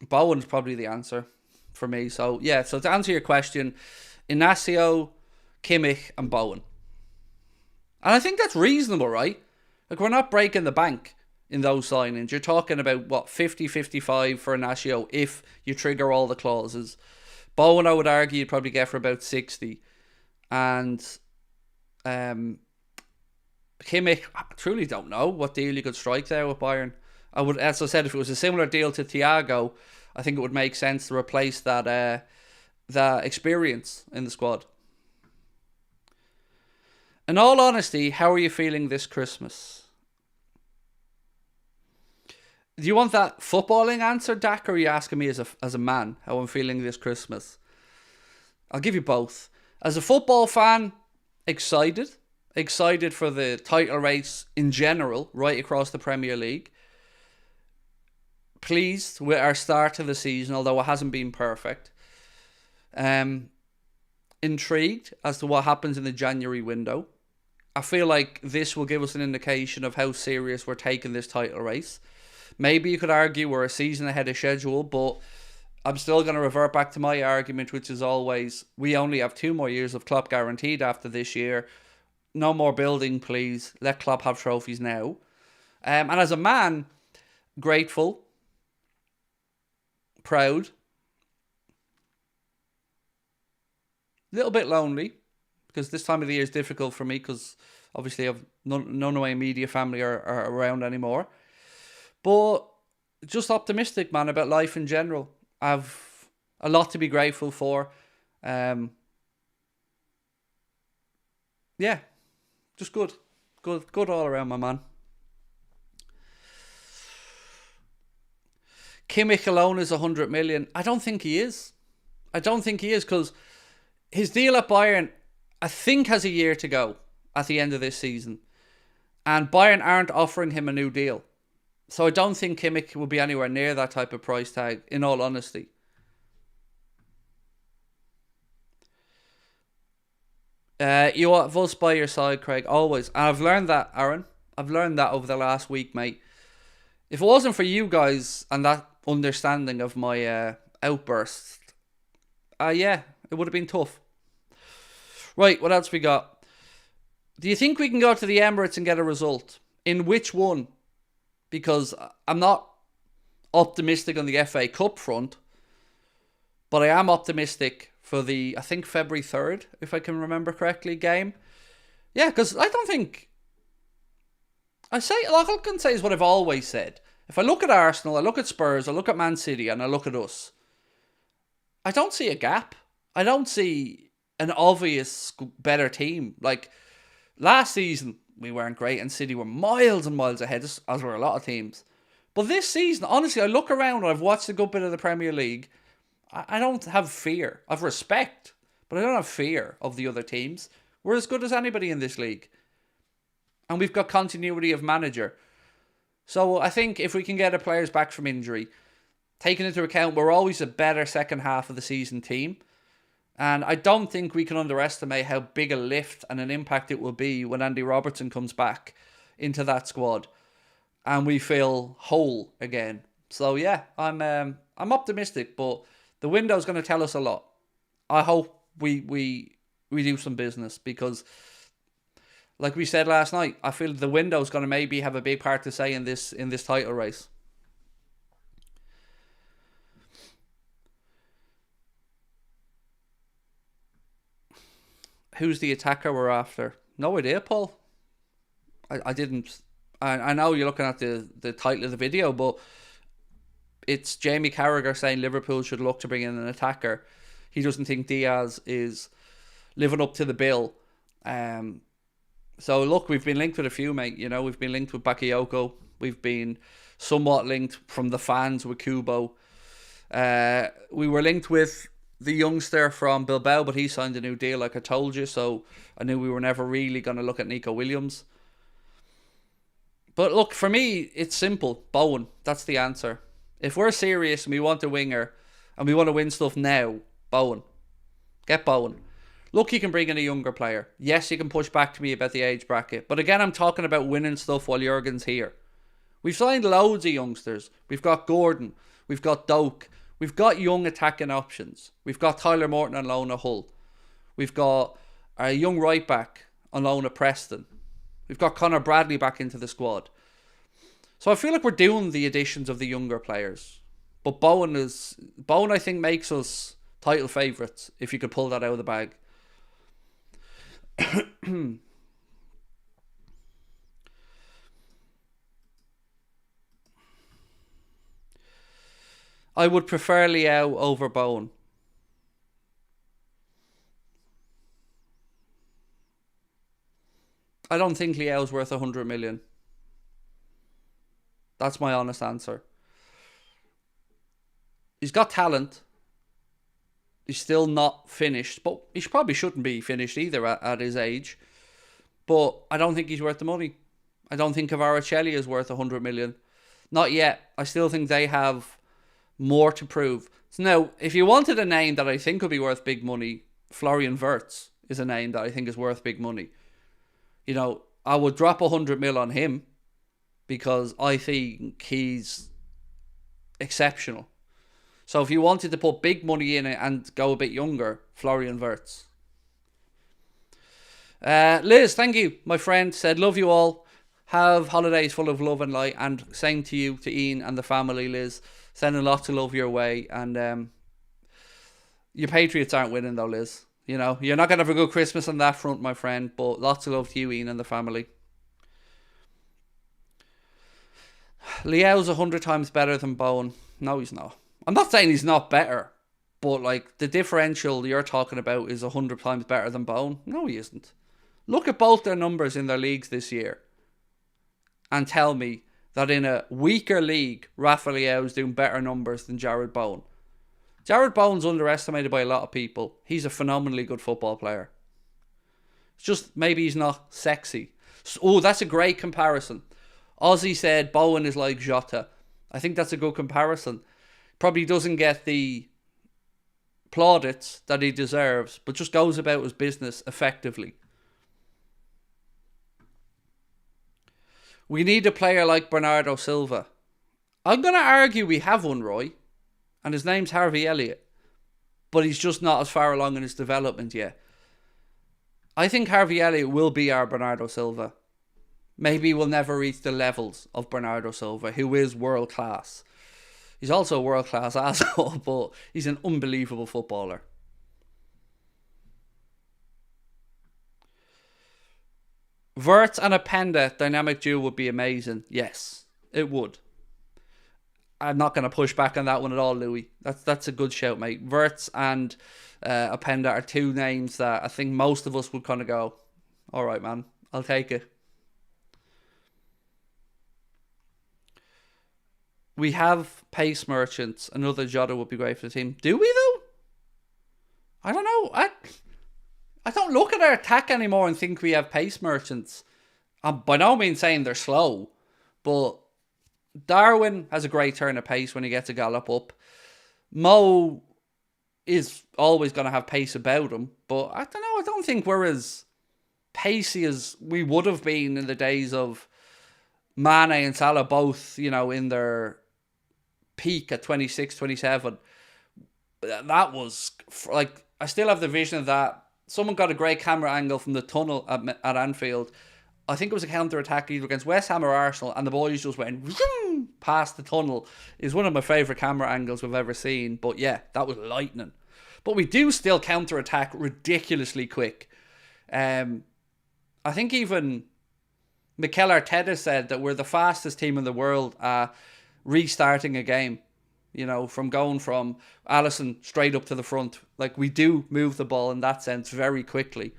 Bowen's probably the answer for me. So, yeah. So, to answer your question, Inacio, Kimmich and Bowen. And I think that's reasonable, right? Like, we're not breaking the bank in those signings. You're talking about, 50-55 for Inacio if you trigger all the clauses. Bowen, I would argue, you'd probably get for about 60. And Kimmich, I truly don't know what deal you could strike there with Bayern. I would, as I said, if it was a similar deal to Thiago, I think it would make sense to replace that experience in the squad. In all honesty, how are you feeling this Christmas? Do you want that footballing answer, Dak, or are you asking me as a man how I'm feeling this Christmas? I'll give you both. As a football fan, excited for the title race in general, right across the Premier League. pleased with our start to the season, although it hasn't been perfect. Intrigued as to what happens in the January window. I feel like this will give us an indication of how serious we're taking this title race. Maybe you could argue we're a season ahead of schedule, but I'm still going to revert back to my argument, which is always, we only have 2 more years of Klopp guaranteed after this year. No more building, please. Let Klopp have trophies now. And as a man, grateful, proud, a little bit lonely, because this time of the year is difficult for me, because obviously I've none of my immediate family are around anymore. But just optimistic, man, about life in general. I've a lot to be grateful for. Yeah, just good all around, my man. Kimmich alone is 100 million. I don't think he is. Because his deal at Bayern, I think, has a year to go at the end of this season. And Bayern aren't offering him a new deal. So I don't think Kimmich will be anywhere near that type of price tag, in all honesty. You have us by your side, Craig, always. And I've learned that, Aaron. I've learned that over the last week, mate. If it wasn't for you guys and that understanding of my outburst, yeah, it would have been tough. Right, what else we got? Do you think we can go to the Emirates and get a result? In which one? Because I'm not optimistic on the FA Cup front, but I am optimistic for the, I think, February 3rd, if I can remember correctly, game. Yeah, because I don't think... all I can say is what I've always said. If I look at Arsenal, I look at Spurs, I look at Man City, and I look at us, I don't see a gap. I don't see an obvious better team. Like, last season, we weren't great, and City were miles and miles ahead, as were a lot of teams. But this season, honestly, I look around and I've watched a good bit of the Premier League. I don't have fear. I have respect, but I don't have fear of the other teams. We're as good as anybody in this league. And we've got continuity of manager. So I think if we can get our players back from injury, taking into account we're always a better second half of the season team. And I don't think we can underestimate how big a lift and an impact it will be when Andy Robertson comes back into that squad and we feel whole again. So yeah, I'm optimistic, but the window's going to tell us a lot. I hope we do some business, because like we said last night, I feel the window's going to maybe have a big part to say in this title race. Who's the attacker we're after? No idea, Paul. I didn't. I know you're looking at the title of the video, but it's Jamie Carragher saying Liverpool should look to bring in an attacker. He doesn't think Diaz is living up to the bill. So look, we've been linked with a few, mate. You know, we've been linked with Bakayoko. We've been somewhat linked from the fans with Kubo. We were linked with the youngster from Bilbao, but he signed a new deal, like I told you. So I knew we were never really going to look at Nico Williams. But look, for me, it's simple. Bowen, that's the answer. If we're serious and we want a winger and we want to win stuff now, Bowen. Get Bowen. Look, you can bring in a younger player. Yes, you can push back to me about the age bracket. But again, I'm talking about winning stuff while Jurgen's here. We've signed loads of youngsters. We've got Gordon. We've got Doak. We've got young attacking options. We've got Tyler Morton on loan at Hull. We've got a young right back on loan at Preston. We've got Connor Bradley back into the squad. So I feel like we're doing the additions of the younger players. But Bowen, I think, makes us title favourites, if you could pull that out of the bag. I would prefer Liao over Bowen. I don't think Liao's worth 100 million. That's my honest answer. He's got talent. He's still not finished, but he probably shouldn't be finished either at his age. But I don't think he's worth the money. I don't think Kvaratskhelia is worth 100 million. Not yet. I still think they have more to prove. So now, if you wanted a name that I think would be worth big money, Florian Wirtz is a name that I think is worth big money. You know, I would drop 100 mil on him because I think he's exceptional. So if you wanted to put big money in it and go a bit younger, Florian Wirtz. Liz, thank you, my friend. Said, love you all. Have holidays full of love and light. And same to you, to Ian and the family, Liz. Sending lots of love your way. And your Patriots aren't winning though, Liz. You know, you're not going to have a good Christmas on that front, my friend. But lots of love to you, Ian, and the family. Leo's 100 times better than Bowen. No, he's not. I'm not saying he's not better. But like the differential you're talking about is 100 times better than Bowen. No, he isn't. Look at both their numbers in their leagues this year. And tell me that in a weaker league, Rafa Leao's doing better numbers than Jared Bowen. Jared Bowen's underestimated by a lot of people. He's a phenomenally good football player. It's just maybe he's not sexy. Oh, that's a great comparison. Ozzy said Bowen is like Jota. I think that's a good comparison. Probably doesn't get the plaudits that he deserves, but just goes about his business effectively. We need a player like Bernardo Silva. I'm going to argue we have one, Roy, and his name's Harvey Elliott, but he's just not as far along in his development yet. I think Harvey Elliott will be our Bernardo Silva. Maybe we'll never reach the levels of Bernardo Silva, who is world class. He's also a world class asshole, but he's an unbelievable footballer. Wirtz and Openda dynamic duo would be amazing. Yes, it would. I'm not going to push back on that one at all, Louis. That's a good shout, mate. Wirtz and Openda are two names that I think most of us would kind of go, all right, man, I'll take it. We have pace merchants. Another Jota would be great for the team. Do we, though? I don't know. I don't look at our attack anymore and think we have pace merchants. I'm by no means saying they're slow, but Darwin has a great turn of pace when he gets a gallop up. Mo is always going to have pace about him, but I don't know. I don't think we're as pacey as we would have been in the days of Mane and Salah both, you know, in their peak at 26, 27. That was, like, I still have the vision of that. Someone got a great camera angle from the tunnel at Anfield. I think it was a counter-attack either against West Ham or Arsenal, and the boys just went past the tunnel. It's one of my favourite camera angles we've ever seen. But yeah, that was lightning. But we do still counter-attack ridiculously quick. I think even Mikel Arteta said that we're the fastest team in the world at restarting a game. You know, from going from Alisson straight up to the front. Like, we do move the ball in that sense very quickly.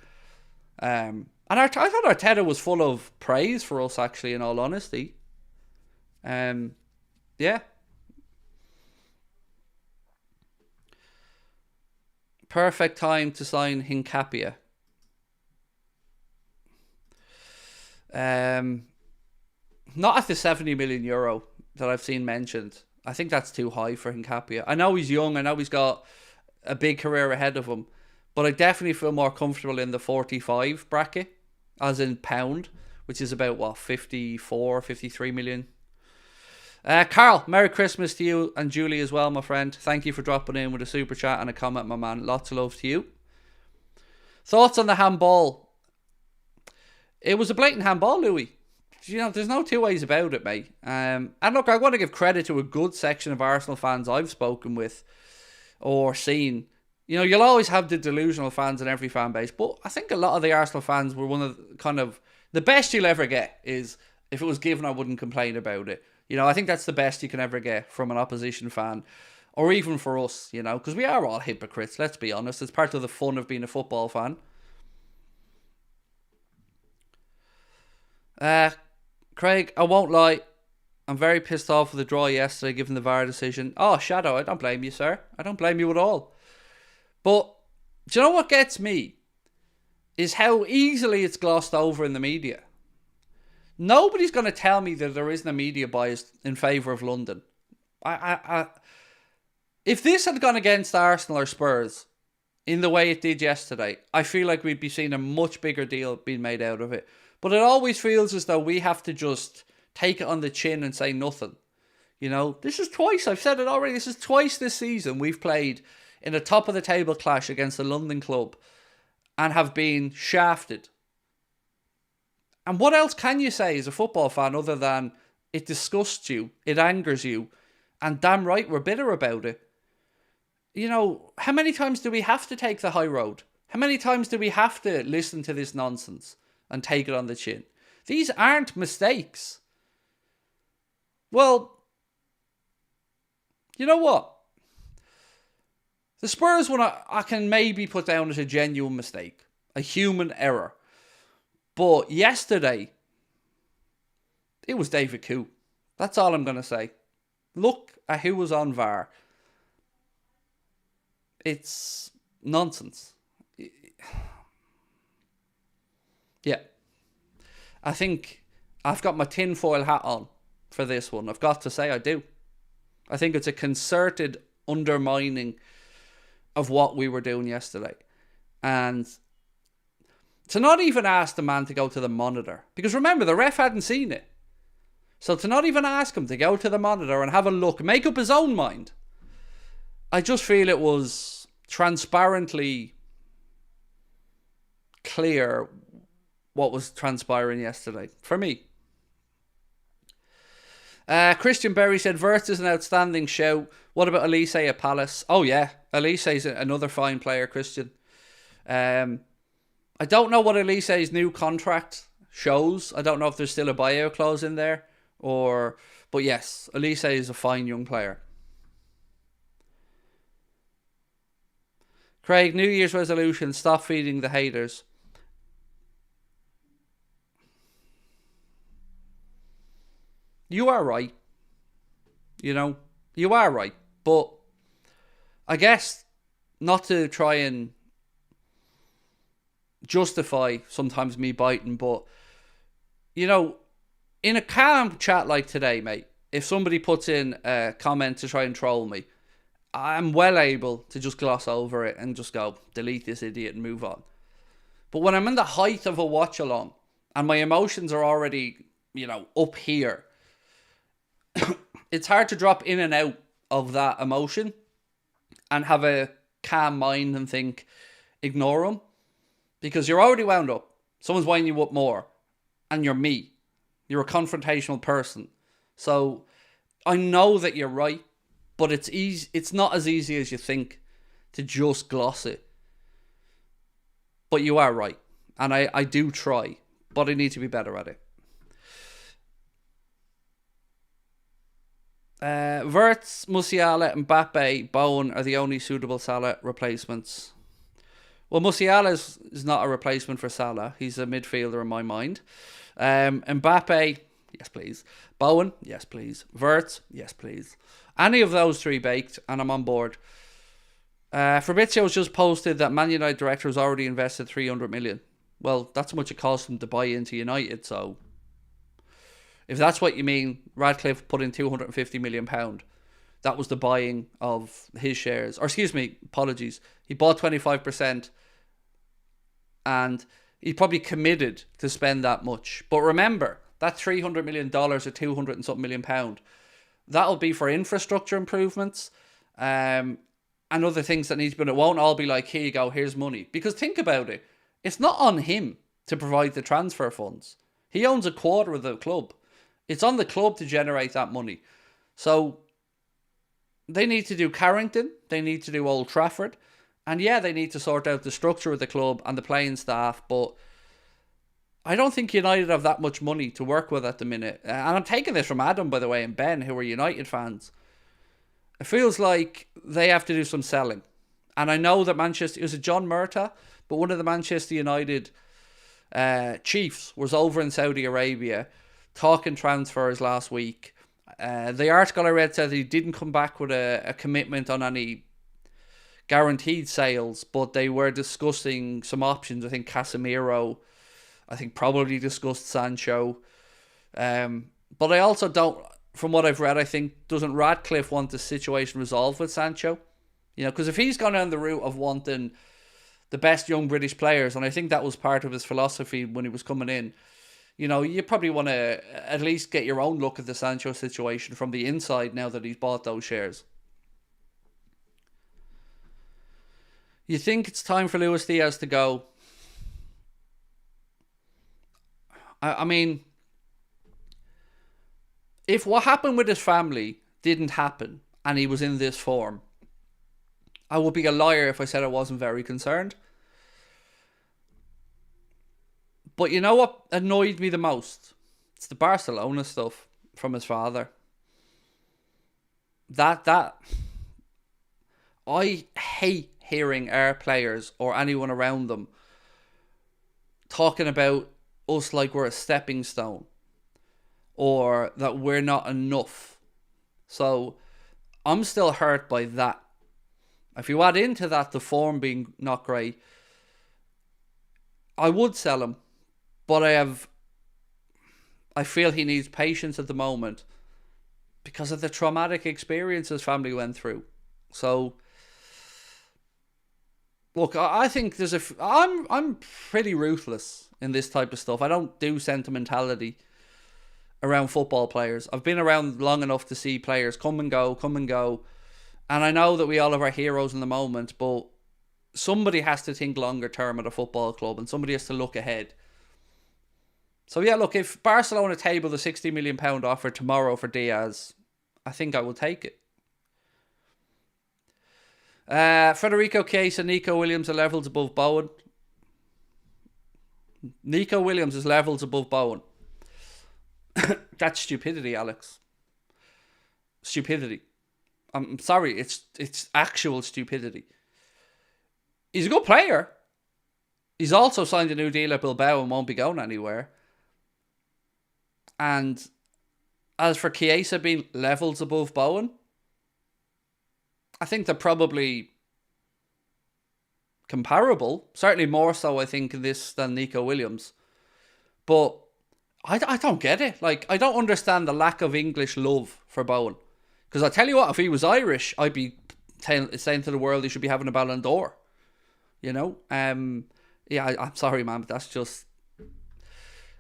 And I thought Arteta was full of praise for us, actually, in all honesty. Yeah. Perfect time to sign Hincapia. Not at the €70 million that I've seen mentioned. I think that's too high for Hincapia. I know he's young. I know he's got a big career ahead of him. But I definitely feel more comfortable in the 45 bracket, as in pound, which is about, what, 54, 53 million. Carl, Merry Christmas to you and Julie as well, my friend. Thank you for dropping in with a super chat and a comment, my man. Lots of love to you. Thoughts on the handball? It was a blatant handball, Louis. You know, there's no two ways about it, mate. And look, I want to give credit to a good section of Arsenal fans I've spoken with or seen. You know, you'll always have the delusional fans in every fan base, but I think a lot of the Arsenal fans were one of the, kind of the best you'll ever get is if it was given, I wouldn't complain about it. You know, I think that's the best you can ever get from an opposition fan, or even for us, you know, because we are all hypocrites, let's be honest. It's part of the fun of being a football fan. Craig, I won't lie, I'm very pissed off with the draw yesterday given the VAR decision. Oh, Shadow, I don't blame you, sir. I don't blame you at all. But do you know what gets me? Is how easily it's glossed over in the media. Nobody's going to tell me that there isn't a media bias in favour of London. If this had gone against Arsenal or Spurs in the way it did yesterday, I feel like we'd be seeing a much bigger deal being made out of it. But it always feels as though we have to just take it on the chin and say nothing. You know, this is twice, I've said it already, this is twice this season we've played in a top of the table clash against a London club and have been shafted. And what else can you say as a football fan other than it disgusts you, it angers you, and damn right we're bitter about it. You know, how many times do we have to take the high road? How many times do we have to listen to this nonsense and take it on the chin? These aren't mistakes. Well, you know what? The Spurs one I can maybe put down as a genuine mistake, a human error. But yesterday, it was David Koo. That's all I'm going to say. Look at who was on VAR. It's nonsense. Yeah. I think I've got my tinfoil hat on for this one. I've got to say I do. I think it's a concerted undermining of what we were doing yesterday. And to not even ask the man to go to the monitor. Because remember, the ref hadn't seen it. So to not even ask him to go to the monitor and have a look, make up his own mind. I just feel it was transparently clear what was transpiring yesterday. For me. Christian Berry said, Wirtz is an outstanding show. What about Elise at Palace? Oh yeah, Elise is another fine player, Christian. I don't know what Elise's new contract shows. I don't know if there's still a buyout clause in there. But yes, Elise is a fine young player. Craig, New Year's resolution, stop feeding the haters. You are right. You know, you are right. But I guess not to try and justify sometimes me biting, but, you know, in a calm chat like today, mate, if somebody puts in a comment to try and troll me, I'm well able to just gloss over it and just go, delete this idiot and move on. But when I'm in the height of a watch along and my emotions are already, you know, up here, it's hard to drop in and out of that emotion and have a calm mind and think, ignore them. Because you're already wound up. Someone's winding you up more. And you're me. You're a confrontational person. So I know that you're right. But it's easy. It's not as easy as you think to just gloss it. But you are right. And I do try. But I need to be better at it. Wirtz, Musiala, Mbappe, Bowen are the only suitable Salah replacements. Well, Musiala is not a replacement for Salah. He's a midfielder in my mind. Mbappe, yes please. Bowen, yes please. Wirtz, yes please. Any of those three baked, and I'm on board. Fabrizio's just posted that Man United director has already invested 300 million. Well, that's how much it cost him to buy into United, so if that's what you mean, Radcliffe put in £250 million. That was the buying of his shares. Or excuse me, apologies. He bought 25% and he probably committed to spend that much. But remember, that $300 million or 200 and something million pound, that'll be for infrastructure improvements and other things that need to be done. It won't all be like, here you go, here's money. Because think about it. It's not on him to provide the transfer funds. He owns a quarter of the club. It's on the club to generate that money. So they need to do Carrington. They need to do Old Trafford. And yeah, they need to sort out the structure of the club and the playing staff. But I don't think United have that much money to work with at the minute. And I'm taking this from Adam, by the way, and Ben, who are United fans. It feels like they have to do some selling. And I know that Manchester... It was John Murtagh, but one of the Manchester United chiefs was over in Saudi Arabia talking transfers last week. The article I read said he didn't come back with a commitment on any guaranteed sales, but they were discussing some options. I think Casemiro, I think probably discussed Sancho. But I also don't, from what I've read, I think, doesn't Radcliffe want the situation resolved with Sancho? You know, because if he's gone down the route of wanting the best young British players, and I think that was part of his philosophy when he was coming in, you know, you probably want to at least get your own look at the Sancho situation from the inside now that he's bought those shares. You think it's time for Luis Diaz to go? I mean, if what happened with his family didn't happen and he was in this form, I would be a liar if I said I wasn't very concerned. But you know what annoyed me the most? It's the Barcelona stuff from his father. That I hate hearing our players or anyone around them talking about us like we're a stepping stone or that we're not enough. So I'm still hurt by that. If you add into that the form being not great, I would sell him, but I feel he needs patience at the moment because of the traumatic experience his family went through. So look, I think I'm pretty ruthless in this type of stuff. I don't do sentimentality around football players. I've been around long enough to see players come and go. And I know that we all have our heroes in the moment, but somebody has to think longer term at a football club and somebody has to look ahead. So yeah, look, if Barcelona table the £60 million offer tomorrow for Diaz, I think I will take it. Federico Chiesa, Nico Williams are levels above Bowen. Nico Williams is levels above Bowen. That's stupidity, Alex. Stupidity. I'm sorry, it's actual stupidity. He's a good player. He's also signed a new deal at Bilbao and won't be going anywhere. And as for Chiesa being levels above Bowen, I think they're probably comparable. Certainly more so, I think, in this than Nico Williams. But I don't get it. Like, I don't understand the lack of English love for Bowen. Because I tell you what, if he was Irish, I'd be saying to the world he should be having a Ballon d'Or. You know? Yeah, I'm sorry, man, but that's just...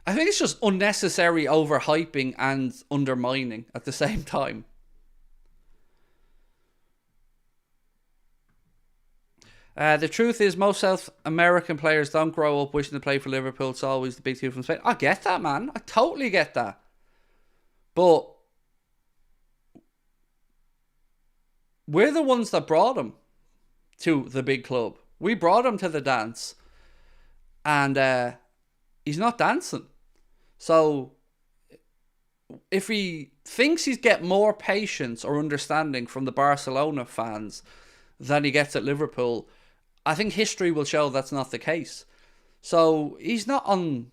I think it's just unnecessary overhyping and undermining at the same time. The truth is, most South American players don't grow up wishing to play for Liverpool. It's always the big two from Spain. I get that, man. I totally get that. But we're the ones that brought him to the big club. We brought him to the dance. And he's not dancing. So if he thinks he's get more patience or understanding from the Barcelona fans than he gets at Liverpool, I think history will show that's not the case. So he's not on...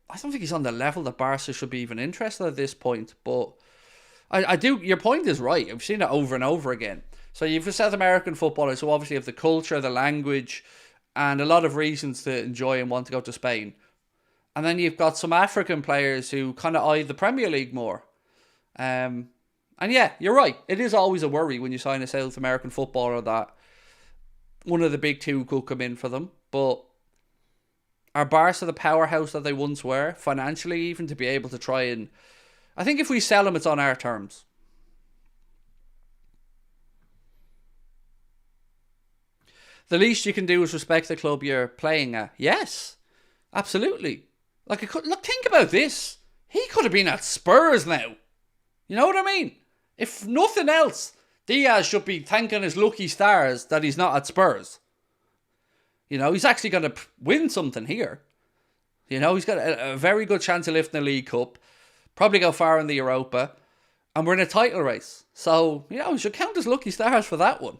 I don't think he's on the level that Barca should be even interested at this point. But I do... Your point is right. I've seen it over and over again. So you've South American footballers who obviously have the culture, the language, and a lot of reasons to enjoy and want to go to Spain. And then you've got some African players who kind of eye the Premier League more. And yeah, you're right. It is always a worry when you sign a South American footballer that one of the big two could come in for them. But are Barca the powerhouse that they once were, financially even, to be able to try and... I think if we sell them, it's on our terms. The least you can do is respect the club you're playing at. Yes, absolutely. Like, look, think about this. He could have been at Spurs now. You know what I mean? If nothing else, Diaz should be thanking his lucky stars that he's not at Spurs. You know, he's actually going to win something here. You know, he's got a very good chance of lifting the League Cup. Probably go far in the Europa. And we're in a title race. So, you know, we should count his lucky stars for that one.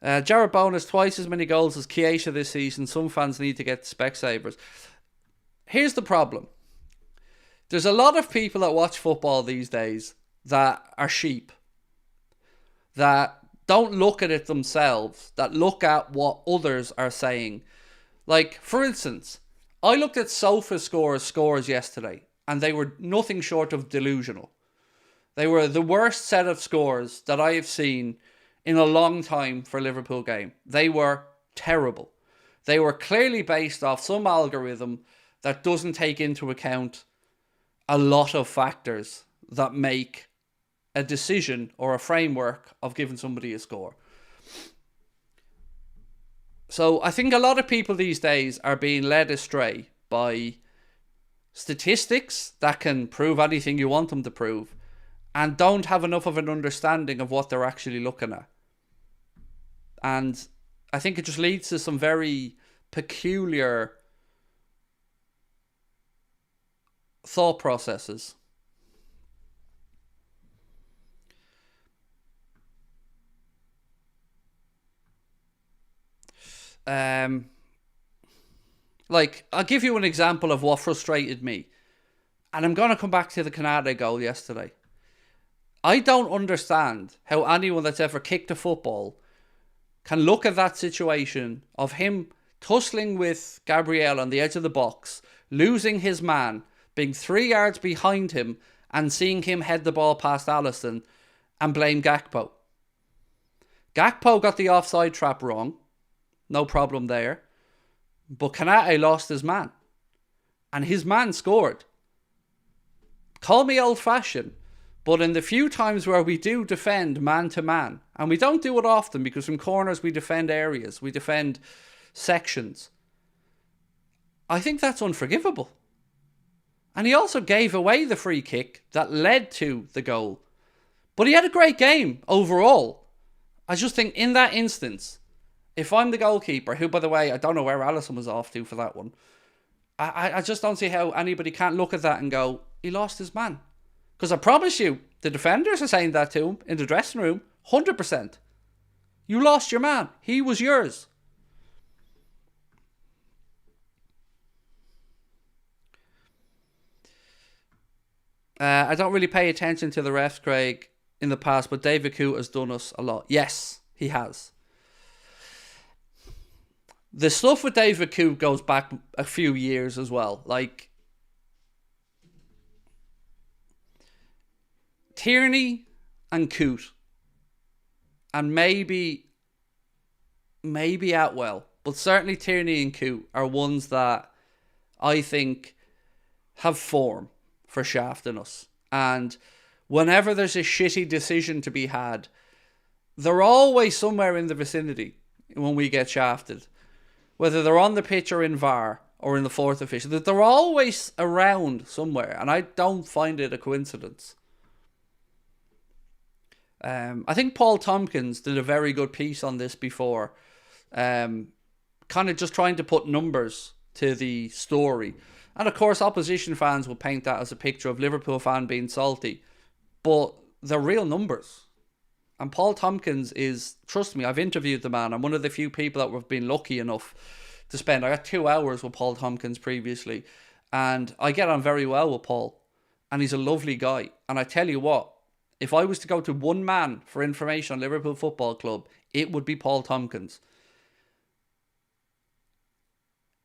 Jarrod Bowen has twice as many goals as Chiesa this season. Some fans need to get Specsavers. Here's the problem. There's a lot of people that watch football these days that are sheep. That don't look at it themselves, that look at what others are saying. Like, for instance, I looked at SofaScore's scores yesterday, and they were nothing short of delusional. They were the worst set of scores that I have seen in a long time for a Liverpool game. They were terrible. They were clearly based off some algorithm that doesn't take into account a lot of factors that make a decision or a framework of giving somebody a score. So I think a lot of people these days are being led astray by statistics that can prove anything you want them to prove, and don't have enough of an understanding of what they're actually looking at. And I think it just leads to some very peculiar thought processes. Like, I'll give you an example of what frustrated me. And I'm going to come back to the Canada goal yesterday. I don't understand how anyone that's ever kicked a football can look at that situation of him tussling with Gabriel on the edge of the box, losing his man, being 3 yards behind him, and seeing him head the ball past Alisson and blame Gakpo. Gakpo got the offside trap wrong. No problem there. But Kanate lost his man. And his man scored. Call me old-fashioned, but in the few times where we do defend man-to-man, and we don't do it often because from corners we defend areas, we defend sections, I think that's unforgivable. And he also gave away the free kick that led to the goal. But he had a great game overall. I just think in that instance, if I'm the goalkeeper, who, by the way, I don't know where Alisson was off to for that one, I just don't see how anybody can't look at that and go, he lost his man. Because I promise you, the defenders are saying that to him in the dressing room, 100%. You lost your man. He was yours. I don't really pay attention to the refs, Craig, in the past, but David Coote has done us a lot. Yes, he has. The stuff with David Coote goes back a few years as well. Like, Tierney and Coote, and maybe Atwell, but certainly Tierney and Coote are ones that I think have form for shafting us. And whenever there's a shitty decision to be had, they're always somewhere in the vicinity when we get shafted. Whether they're on the pitch or in VAR or in the fourth official, they're always around somewhere, and I don't find it a coincidence. I think Paul Tompkins did a very good piece on this before, kind of just trying to put numbers to the story. And of course, opposition fans will paint that as a picture of Liverpool fan being salty, but they're real numbers. And Paul Tompkins is, trust me, I've interviewed the man. I'm one of the few people that have been lucky enough to spend, I got 2 hours with Paul Tompkins previously, and I get on very well with Paul, and he's a lovely guy. And I tell you what, if I was to go to one man for information on Liverpool Football Club, it would be Paul Tompkins.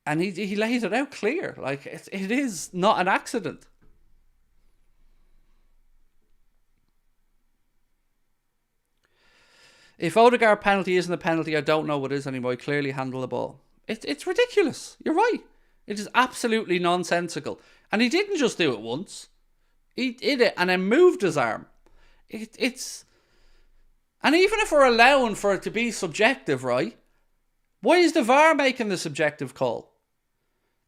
And he lays it out clear. Like, it is not an accident. If Odegaard penalty isn't a penalty, I don't know what is anymore. He clearly handled the ball. It's ridiculous. You're right. It is absolutely nonsensical. And he didn't just do it once. He did it and then moved his arm. It's... And even if we're allowing for it to be subjective, right? Why is the VAR making the subjective call?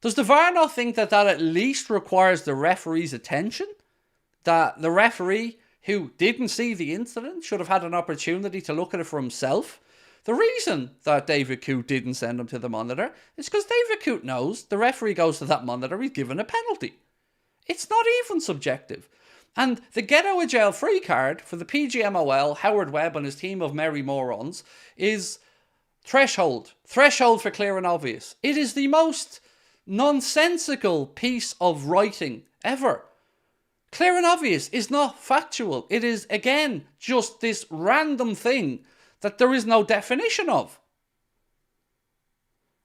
Does the VAR not think that at least requires the referee's attention? That the referee who didn't see the incident should have had an opportunity to look at it for himself? The reason that David Coote didn't send him to the monitor is because David Coote knows the referee goes to that monitor, he's given a penalty. It's not even subjective. And the get out of jail free card for the PGMOL, Howard Webb and his team of merry morons is threshold. Threshold for clear and obvious. It is the most nonsensical piece of writing ever. Clear and obvious is not factual. It is, again, just this random thing that there is no definition of.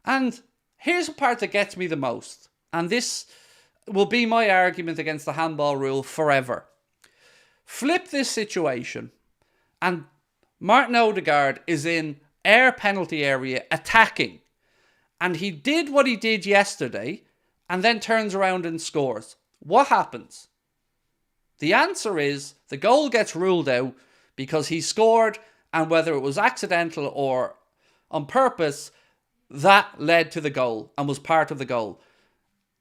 And here's the part that gets me the most, and this will be my argument against the handball rule forever. Flip this situation, and Martin Odegaard is in our penalty area attacking, and he did what he did yesterday and then turns around and scores. What happens? The answer is the goal gets ruled out because he scored, and whether it was accidental or on purpose, that led to the goal and was part of the goal.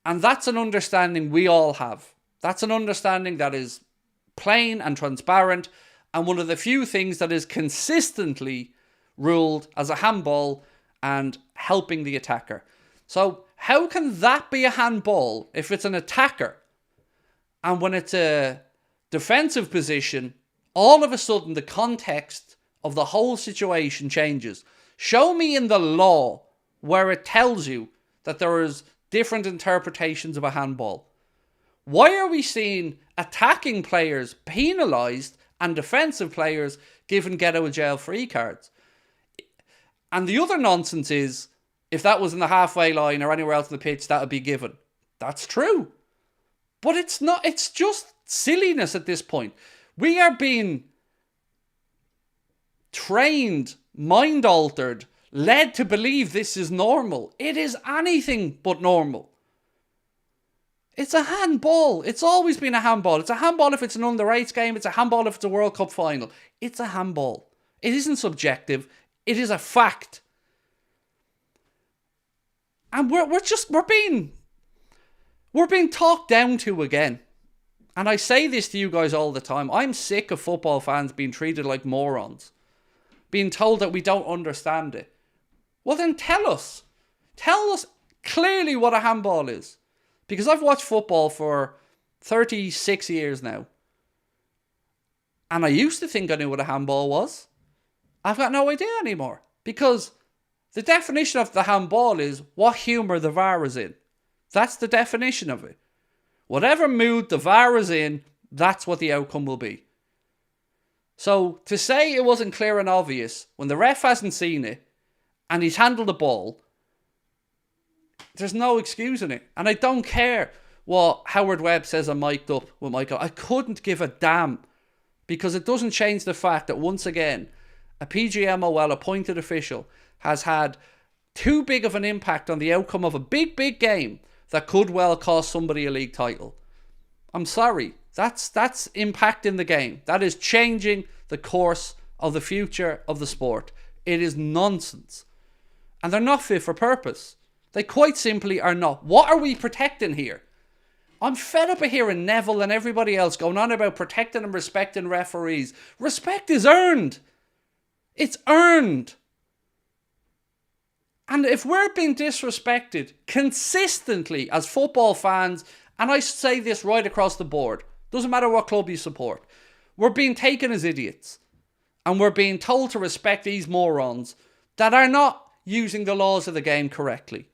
And that's an understanding we all have. That's an understanding that is plain and transparent, and one of the few things that is consistently ruled as a handball and helping the attacker. So how can that be a handball if it's an attacker? And when it's a defensive position, all of a sudden the context of the whole situation changes. Show me in the law where it tells you that there is different interpretations of a handball. Why are we seeing attacking players penalised and defensive players given get out of jail free cards? And the other nonsense is, if that was in the halfway line or anywhere else in the pitch, that would be given. That's true. But it's not, it's just silliness at this point. We are being trained, mind-altered, led to believe this is normal. It is anything but normal. It's a handball. It's always been a handball. It's a handball if it's an under-8s game. It's a handball if it's a World Cup final. It's a handball. It isn't subjective. It is a fact. And we're being talked down to again. And I say this to you guys all the time. I'm sick of football fans being treated like morons. Being told that we don't understand it. Well then tell us. Tell us clearly what a handball is. Because I've watched football for 36 years now. And I used to think I knew what a handball was. I've got no idea anymore. Because the definition of the handball is what humour the VAR is in. That's the definition of it. Whatever mood the VAR is in, that's what the outcome will be. So to say it wasn't clear and obvious when the ref hasn't seen it and he's handled the ball, there's no excusing it. And I don't care what Howard Webb says I'm mic'd up with Michael. I couldn't give a damn, because it doesn't change the fact that once again, a PGMOL appointed official has had too big of an impact on the outcome of a big, big game that could well cost somebody a league title. I'm sorry. That's impacting the game. That is changing the course of the future of the sport. It is nonsense. And they're not fit for purpose. They quite simply are not. What are we protecting here? I'm fed up of hearing Neville and everybody else going on about protecting and respecting referees. Respect is earned. It's earned. And if we're being disrespected consistently as football fans, and I say this right across the board, doesn't matter what club you support, we're being taken as idiots. And we're being told to respect these morons that are not using the laws of the game correctly.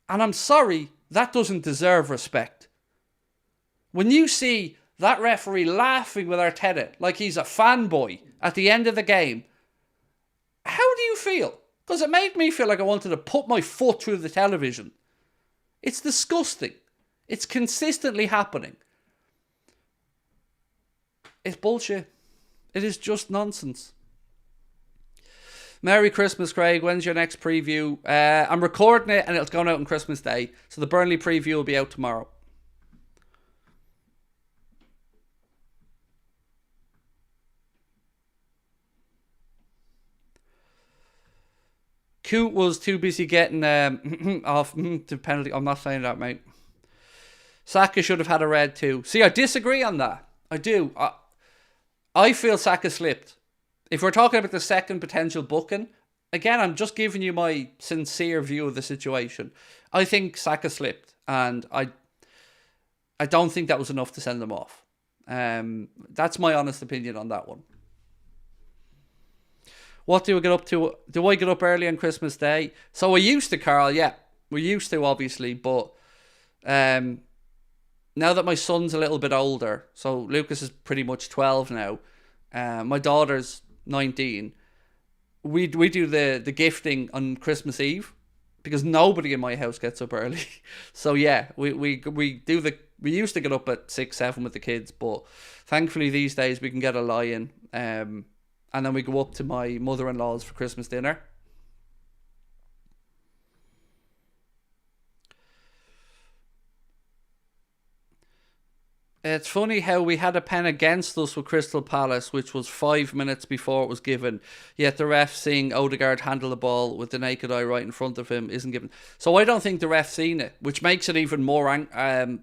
And I'm sorry, that doesn't deserve respect. When you see that referee laughing with Arteta like he's a fanboy at the end of the game, how do you feel? Because it made me feel like I wanted to put my foot through the television. It's disgusting. It's consistently happening. It's bullshit. It is just nonsense. Merry Christmas, Craig. When's your next preview? I'm recording it and it's going out on Christmas Day. So the Burnley preview will be out tomorrow. Coote was too busy getting off the penalty. I'm not saying that, mate. Saka should have had a red too. See, I disagree on that. I do. I feel Saka slipped. If we're talking about the second potential booking, again, I'm just giving you my sincere view of the situation. I think Saka slipped, and I don't think that was enough to send them off. That's my honest opinion on that one. What do we get up to? Do I get up early on Christmas Day? So we used to, Carl, yeah. We used to, obviously, but now that my son's a little bit older, so Lucas is pretty much 12 now, my daughter's 19, we do the gifting on Christmas Eve because nobody in my house gets up early. So yeah, we used to get up at 6-7 with the kids, but thankfully these days we can get a lie in. And then we go up to my mother-in-law's for Christmas dinner. It's funny how we had a pen against us with Crystal Palace, which was 5 minutes before it was given. Yet the ref seeing Odegaard handle the ball with the naked eye right in front of him isn't given. So I don't think the ref seen it, which makes it even more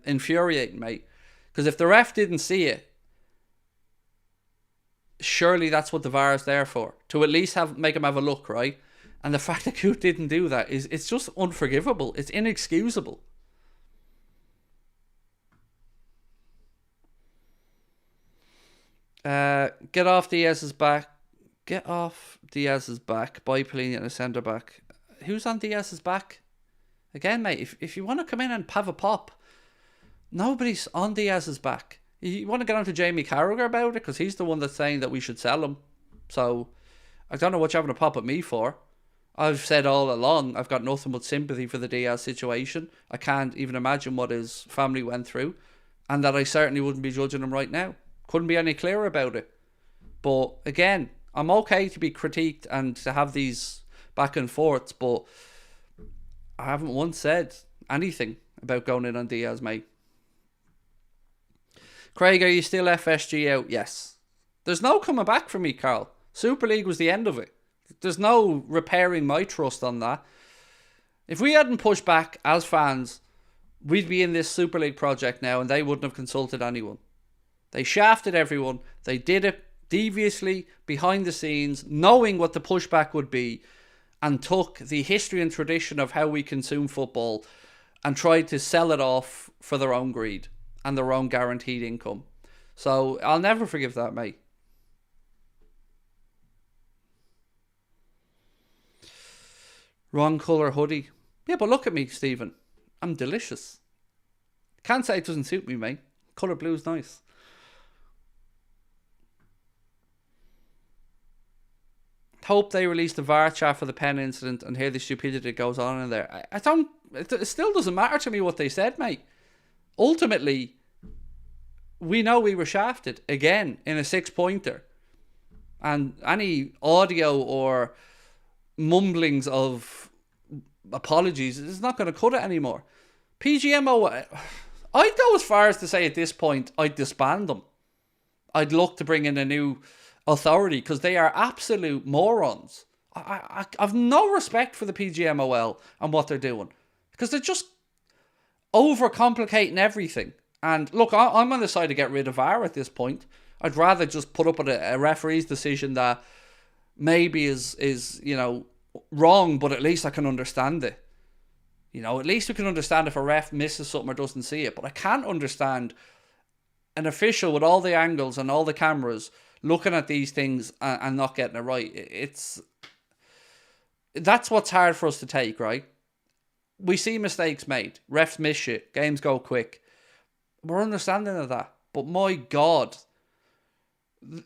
infuriating, mate. Because if the ref didn't see it, surely that's what the VAR is there for, to at least make him have a look, right? And the fact that Coote didn't do that it's just unforgivable. It's inexcusable. Get off Diaz's back. Get off Diaz's back. Buy Pelini and a centre back. Who's on Diaz's back? Again, mate, if you want to come in and have a pop, nobody's on Diaz's back. You want to get on to Jamie Carragher about it because he's the one that's saying that we should sell him. So I don't know what you're having a pop at me for. I've said all along I've got nothing but sympathy for the Diaz situation. I can't even imagine what his family went through, and that I certainly wouldn't be judging him right now. Couldn't be any clearer about it. But again, I'm okay to be critiqued and to have these back and forths, but I haven't once said anything about going in on Diaz, mate. Craig, are you still FSG out? Yes. There's no coming back for me, Carl. Super League was the end of it. There's no repairing my trust on that. If we hadn't pushed back as fans, we'd be in this Super League project now and they wouldn't have consulted anyone. They shafted everyone. They did it deviously, behind the scenes, knowing what the pushback would be, and took the history and tradition of how we consume football and tried to sell it off for their own greed and their own guaranteed income. So I'll never forgive that, mate. Wrong colour hoodie. Yeah, but look at me, Stephen. I'm delicious. Can't say it doesn't suit me, mate. Colour blue's nice. Hope they release the VAR chat for the pen incident and hear the stupidity that goes on in there. I don't. It still doesn't matter to me what they said, mate. Ultimately, we know we were shafted again in a 6-pointer, and any audio or mumblings of apologies is not going to cut it anymore. PGMO, I'd go as far as to say at this point I'd disband them. I'd look to bring in a new authority because they are absolute morons. I've no respect for the PGMOL and what they're doing because they're just overcomplicating everything. And look, I'm on the side to get rid of VAR at this point. I'd rather just put up with a referee's decision that maybe is wrong, but at least I can understand it. At least we can understand if a ref misses something or doesn't see it. But I can't understand an official with all the angles and all the cameras looking at these things and not getting it right. That's what's hard for us to take, right? We see mistakes made. Refs miss shit. Games go quick. We're understanding of that. But my God,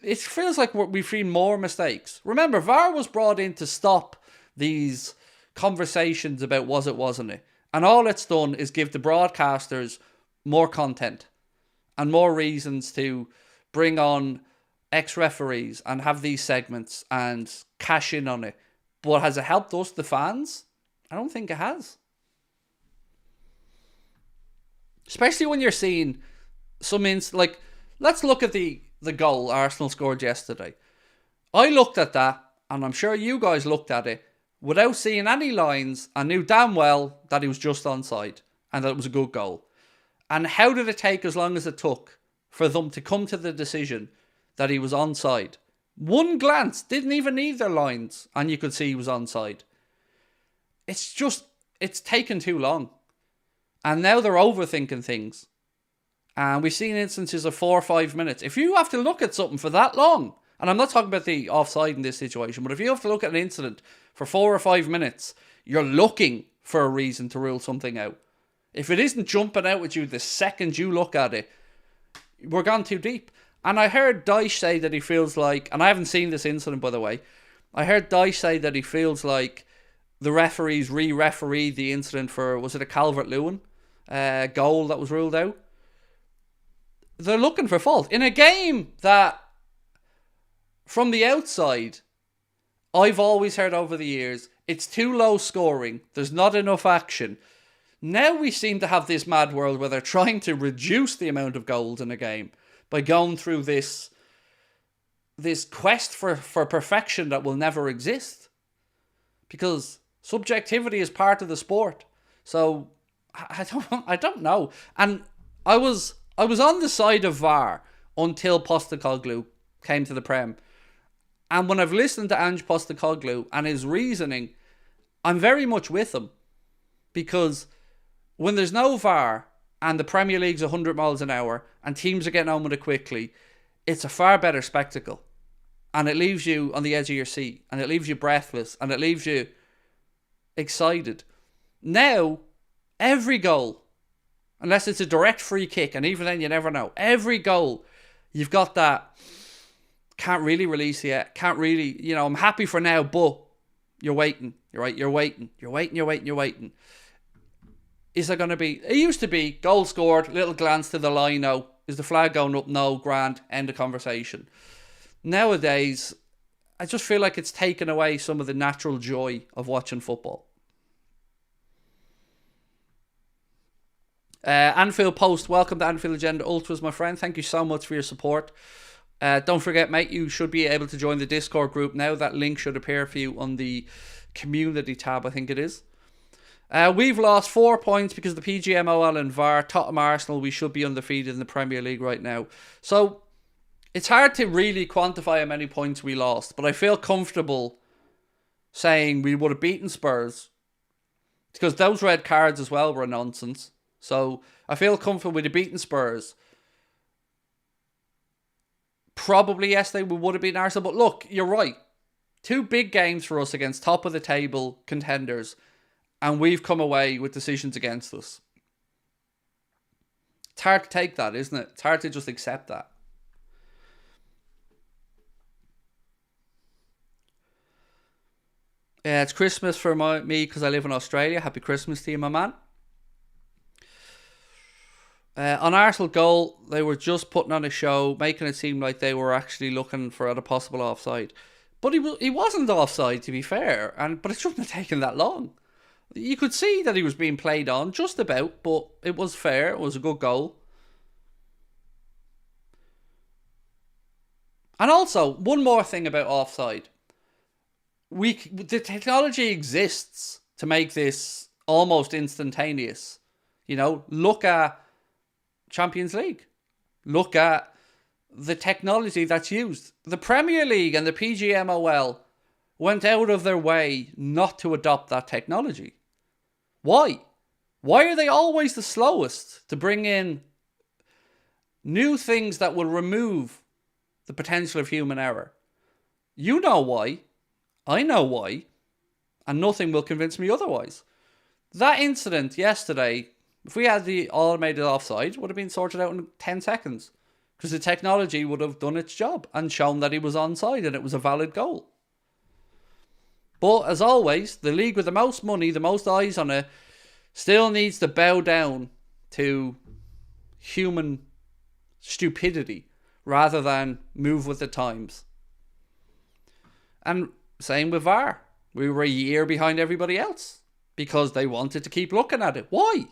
it feels like we've seen more mistakes. Remember, VAR was brought in to stop these conversations about was it, wasn't it? And all it's done is give the broadcasters more content and more reasons to bring on ex-referees and have these segments and cash in on it. But has it helped us, the fans? I don't think it has. Especially when you're seeing let's look at the goal Arsenal scored yesterday. I looked at that, and I'm sure you guys looked at it, without seeing any lines, and knew damn well that he was just onside, and that it was a good goal. And how did it take as long as it took for them to come to the decision that he was onside? One glance, didn't even need their lines, and you could see he was onside. It's taken too long. And now they're overthinking things. And we've seen instances of 4 or 5 minutes. If you have to look at something for that long, and I'm not talking about the offside in this situation, but if you have to look at an incident for 4 or 5 minutes, you're looking for a reason to rule something out. If it isn't jumping out with you the second you look at it, we're gone too deep. And I heard Dyche say that he feels like, and I haven't seen this incident by the way, I heard Dyche say that he feels like the referees re-refereed the incident for, was it a Calvert-Lewin goal that was ruled out? They're looking for fault. In a game that, from the outside, I've always heard over the years, it's too low scoring, there's not enough action. Now we seem to have this mad world where they're trying to reduce the amount of goals in a game by going through this quest for perfection that will never exist. Because subjectivity is part of the sport. So I don't know. And I was on the side of VAR until Postecoglou came to the Prem. And when I've listened to Ange Postecoglou and his reasoning, I'm very much with him. Because when there's no VAR and the Premier League's 100 miles an hour and teams are getting on with it quickly, it's a far better spectacle. And it leaves you on the edge of your seat. And it leaves you breathless. And it leaves you excited. Now, every goal, unless it's a direct free kick, and even then you never know, every goal, you've got that, can't really release yet, can't really, I'm happy for now, but you're waiting. You're right, you're waiting. Is there going to be, it used to be, goal scored, little glance to the line, no. Is the flag going up? No, grand, end of conversation. Nowadays, I just feel like it's taken away some of the natural joy of watching football. Anfield Post, welcome to Anfield Agenda Ultras, my friend. Thank you so much for your support. Don't forget, mate, you should be able to join the Discord group now. That link should appear for you on the community tab, I think it is. We've lost 4 points because of the PGMOL and VAR. Tottenham Arsenal, we should be undefeated in the Premier League right now. So, it's hard to really quantify how many points we lost, but I feel comfortable saying we would have beaten Spurs because those red cards as well were nonsense. So I feel comfortable we'd have beaten Spurs. Probably yesterday we would have beaten Arsenal, but look, you're right. 2 big games for us against top of the table contenders, and we've come away with decisions against us. It's hard to take that, isn't it? It's hard to just accept that. It's Christmas for me because I live in Australia. Happy Christmas to you, my man. On Arsenal goal, they were just putting on a show, making it seem like they were actually looking for a possible offside. But he wasn't offside, to be fair, but it shouldn't have taken that long. You could see that he was being played on, just about, but it was fair. It was a good goal. And also, one more thing about offside. The technology exists to make this almost instantaneous. Look at Champions League. Look at the technology that's used. The Premier League and the PGMOL went out of their way not to adopt that technology. Why? Why are they always the slowest to bring in new things that will remove the potential of human error? You know why. I know why. And nothing will convince me otherwise. That incident yesterday, if we had the automated offside, would have been sorted out in 10 seconds. Because the technology would have done its job and shown that he was onside and it was a valid goal. But as always, the league with the most money, the most eyes on it, still needs to bow down to human stupidity rather than move with the times. And same with VAR. We were a year behind everybody else because they wanted to keep looking at it. Why?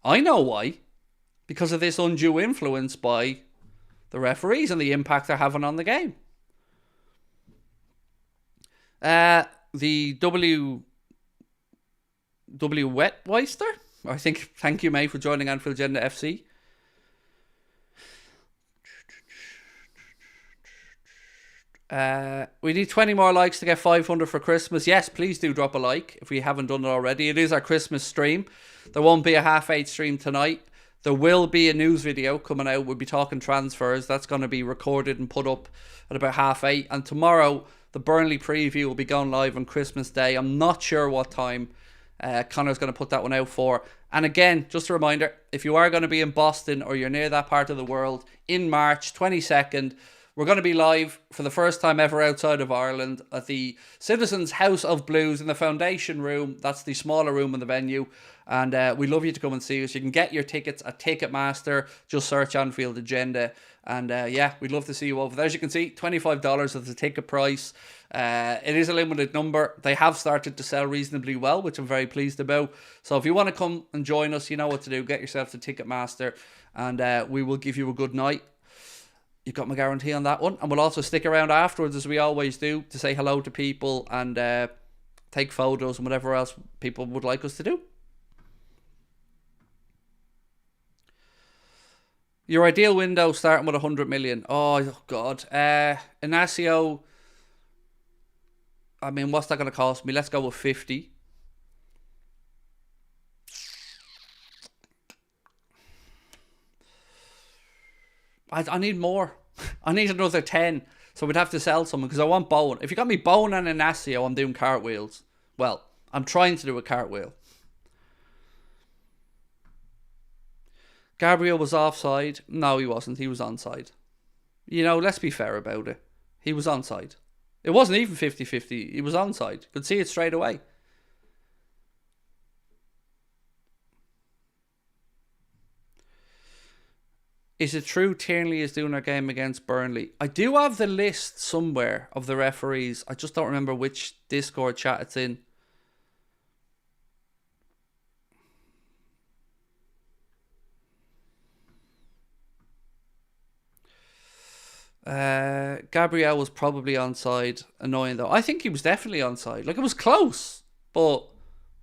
I know why. Because of this undue influence by the referees and the impact they're having on the game. The W Wetweister, I think, thank you, mate, for joining Anfield Agenda FC. We need 20 more likes to get 500 for Christmas. Yes, please do drop a like if we haven't done it already. It is our Christmas stream. There won't be a 8:30 stream tonight. There will be a news video coming out. We'll be talking transfers. That's going to be recorded and put up at about 8:30. And tomorrow, the Burnley preview will be going live on Christmas Day. I'm not sure what time Connor's going to put that one out for. And again, just a reminder, if you are going to be in Boston or you're near that part of the world, in March 22nd, We're going to be live for the first time ever outside of Ireland at the Citizens House of Blues in the Foundation Room. That's the smaller room in the venue. And we'd love you to come and see us. You can get your tickets at Ticketmaster. Just search Anfield Agenda. And yeah, we'd love to see you over there. As you can see, $25 is the ticket price. It is a limited number. They have started to sell reasonably well, which I'm very pleased about. So if you want to come and join us, you know what to do. Get yourself to Ticketmaster and we will give you a good night. You've got my guarantee on that one. And we'll also stick around afterwards, as we always do, to say hello to people and take photos and whatever else people would like us to do. Your ideal window starting with 100 million. Oh God. Inacio, I mean, what's that going to cost me? Let's go with 50. I need more. I need another 10. So we'd have to sell someone because I want Bowen. If you got me Bowen and Inacio, I'm doing cartwheels. Well, I'm trying to do a cartwheel. Gabriel was offside. No, he wasn't. He was onside. You know, let's be fair about it. He was onside. It wasn't even 50-50. He was onside. Could see it straight away. Is it true Tierney is doing our game against Burnley? I do have the list somewhere of the referees. I just don't remember which Discord chat it's in. Gabriel was probably onside. Annoying though. I think he was definitely onside. Like, it was close, but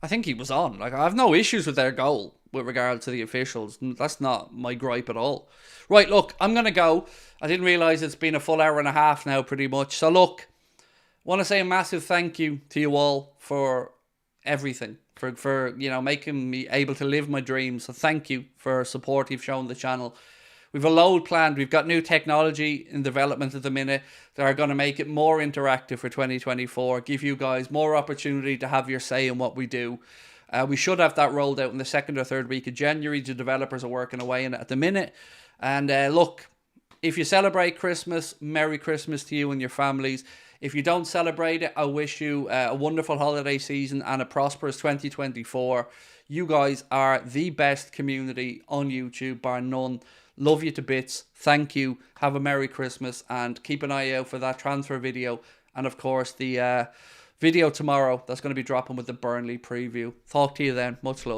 I think he was on. Like, I have no issues with their goal with regard to the officials. That's not my gripe at all. Right, look, I'm going to go. I didn't realise it's been a full hour and a half now, pretty much. So look, want to say a massive thank you to you all for everything. For you know, making me able to live my dreams. So thank you for support you've shown the channel. We've a load planned. We've got new technology in development at the minute that are going to make it more interactive for 2024. Give you guys more opportunity to have your say in what we do. We should have that rolled out in the second or third week of January. The developers are working away in it at the minute. And look, if you celebrate Christmas, Merry Christmas to you and your families. If you don't celebrate it, I wish you a wonderful holiday season and a prosperous 2024. You guys are the best community on YouTube, bar none. Love you to bits. Thank you. Have a Merry Christmas and keep an eye out for that transfer video. And of course, the video tomorrow that's going to be dropping with the Burnley preview. Talk to you then. Much love.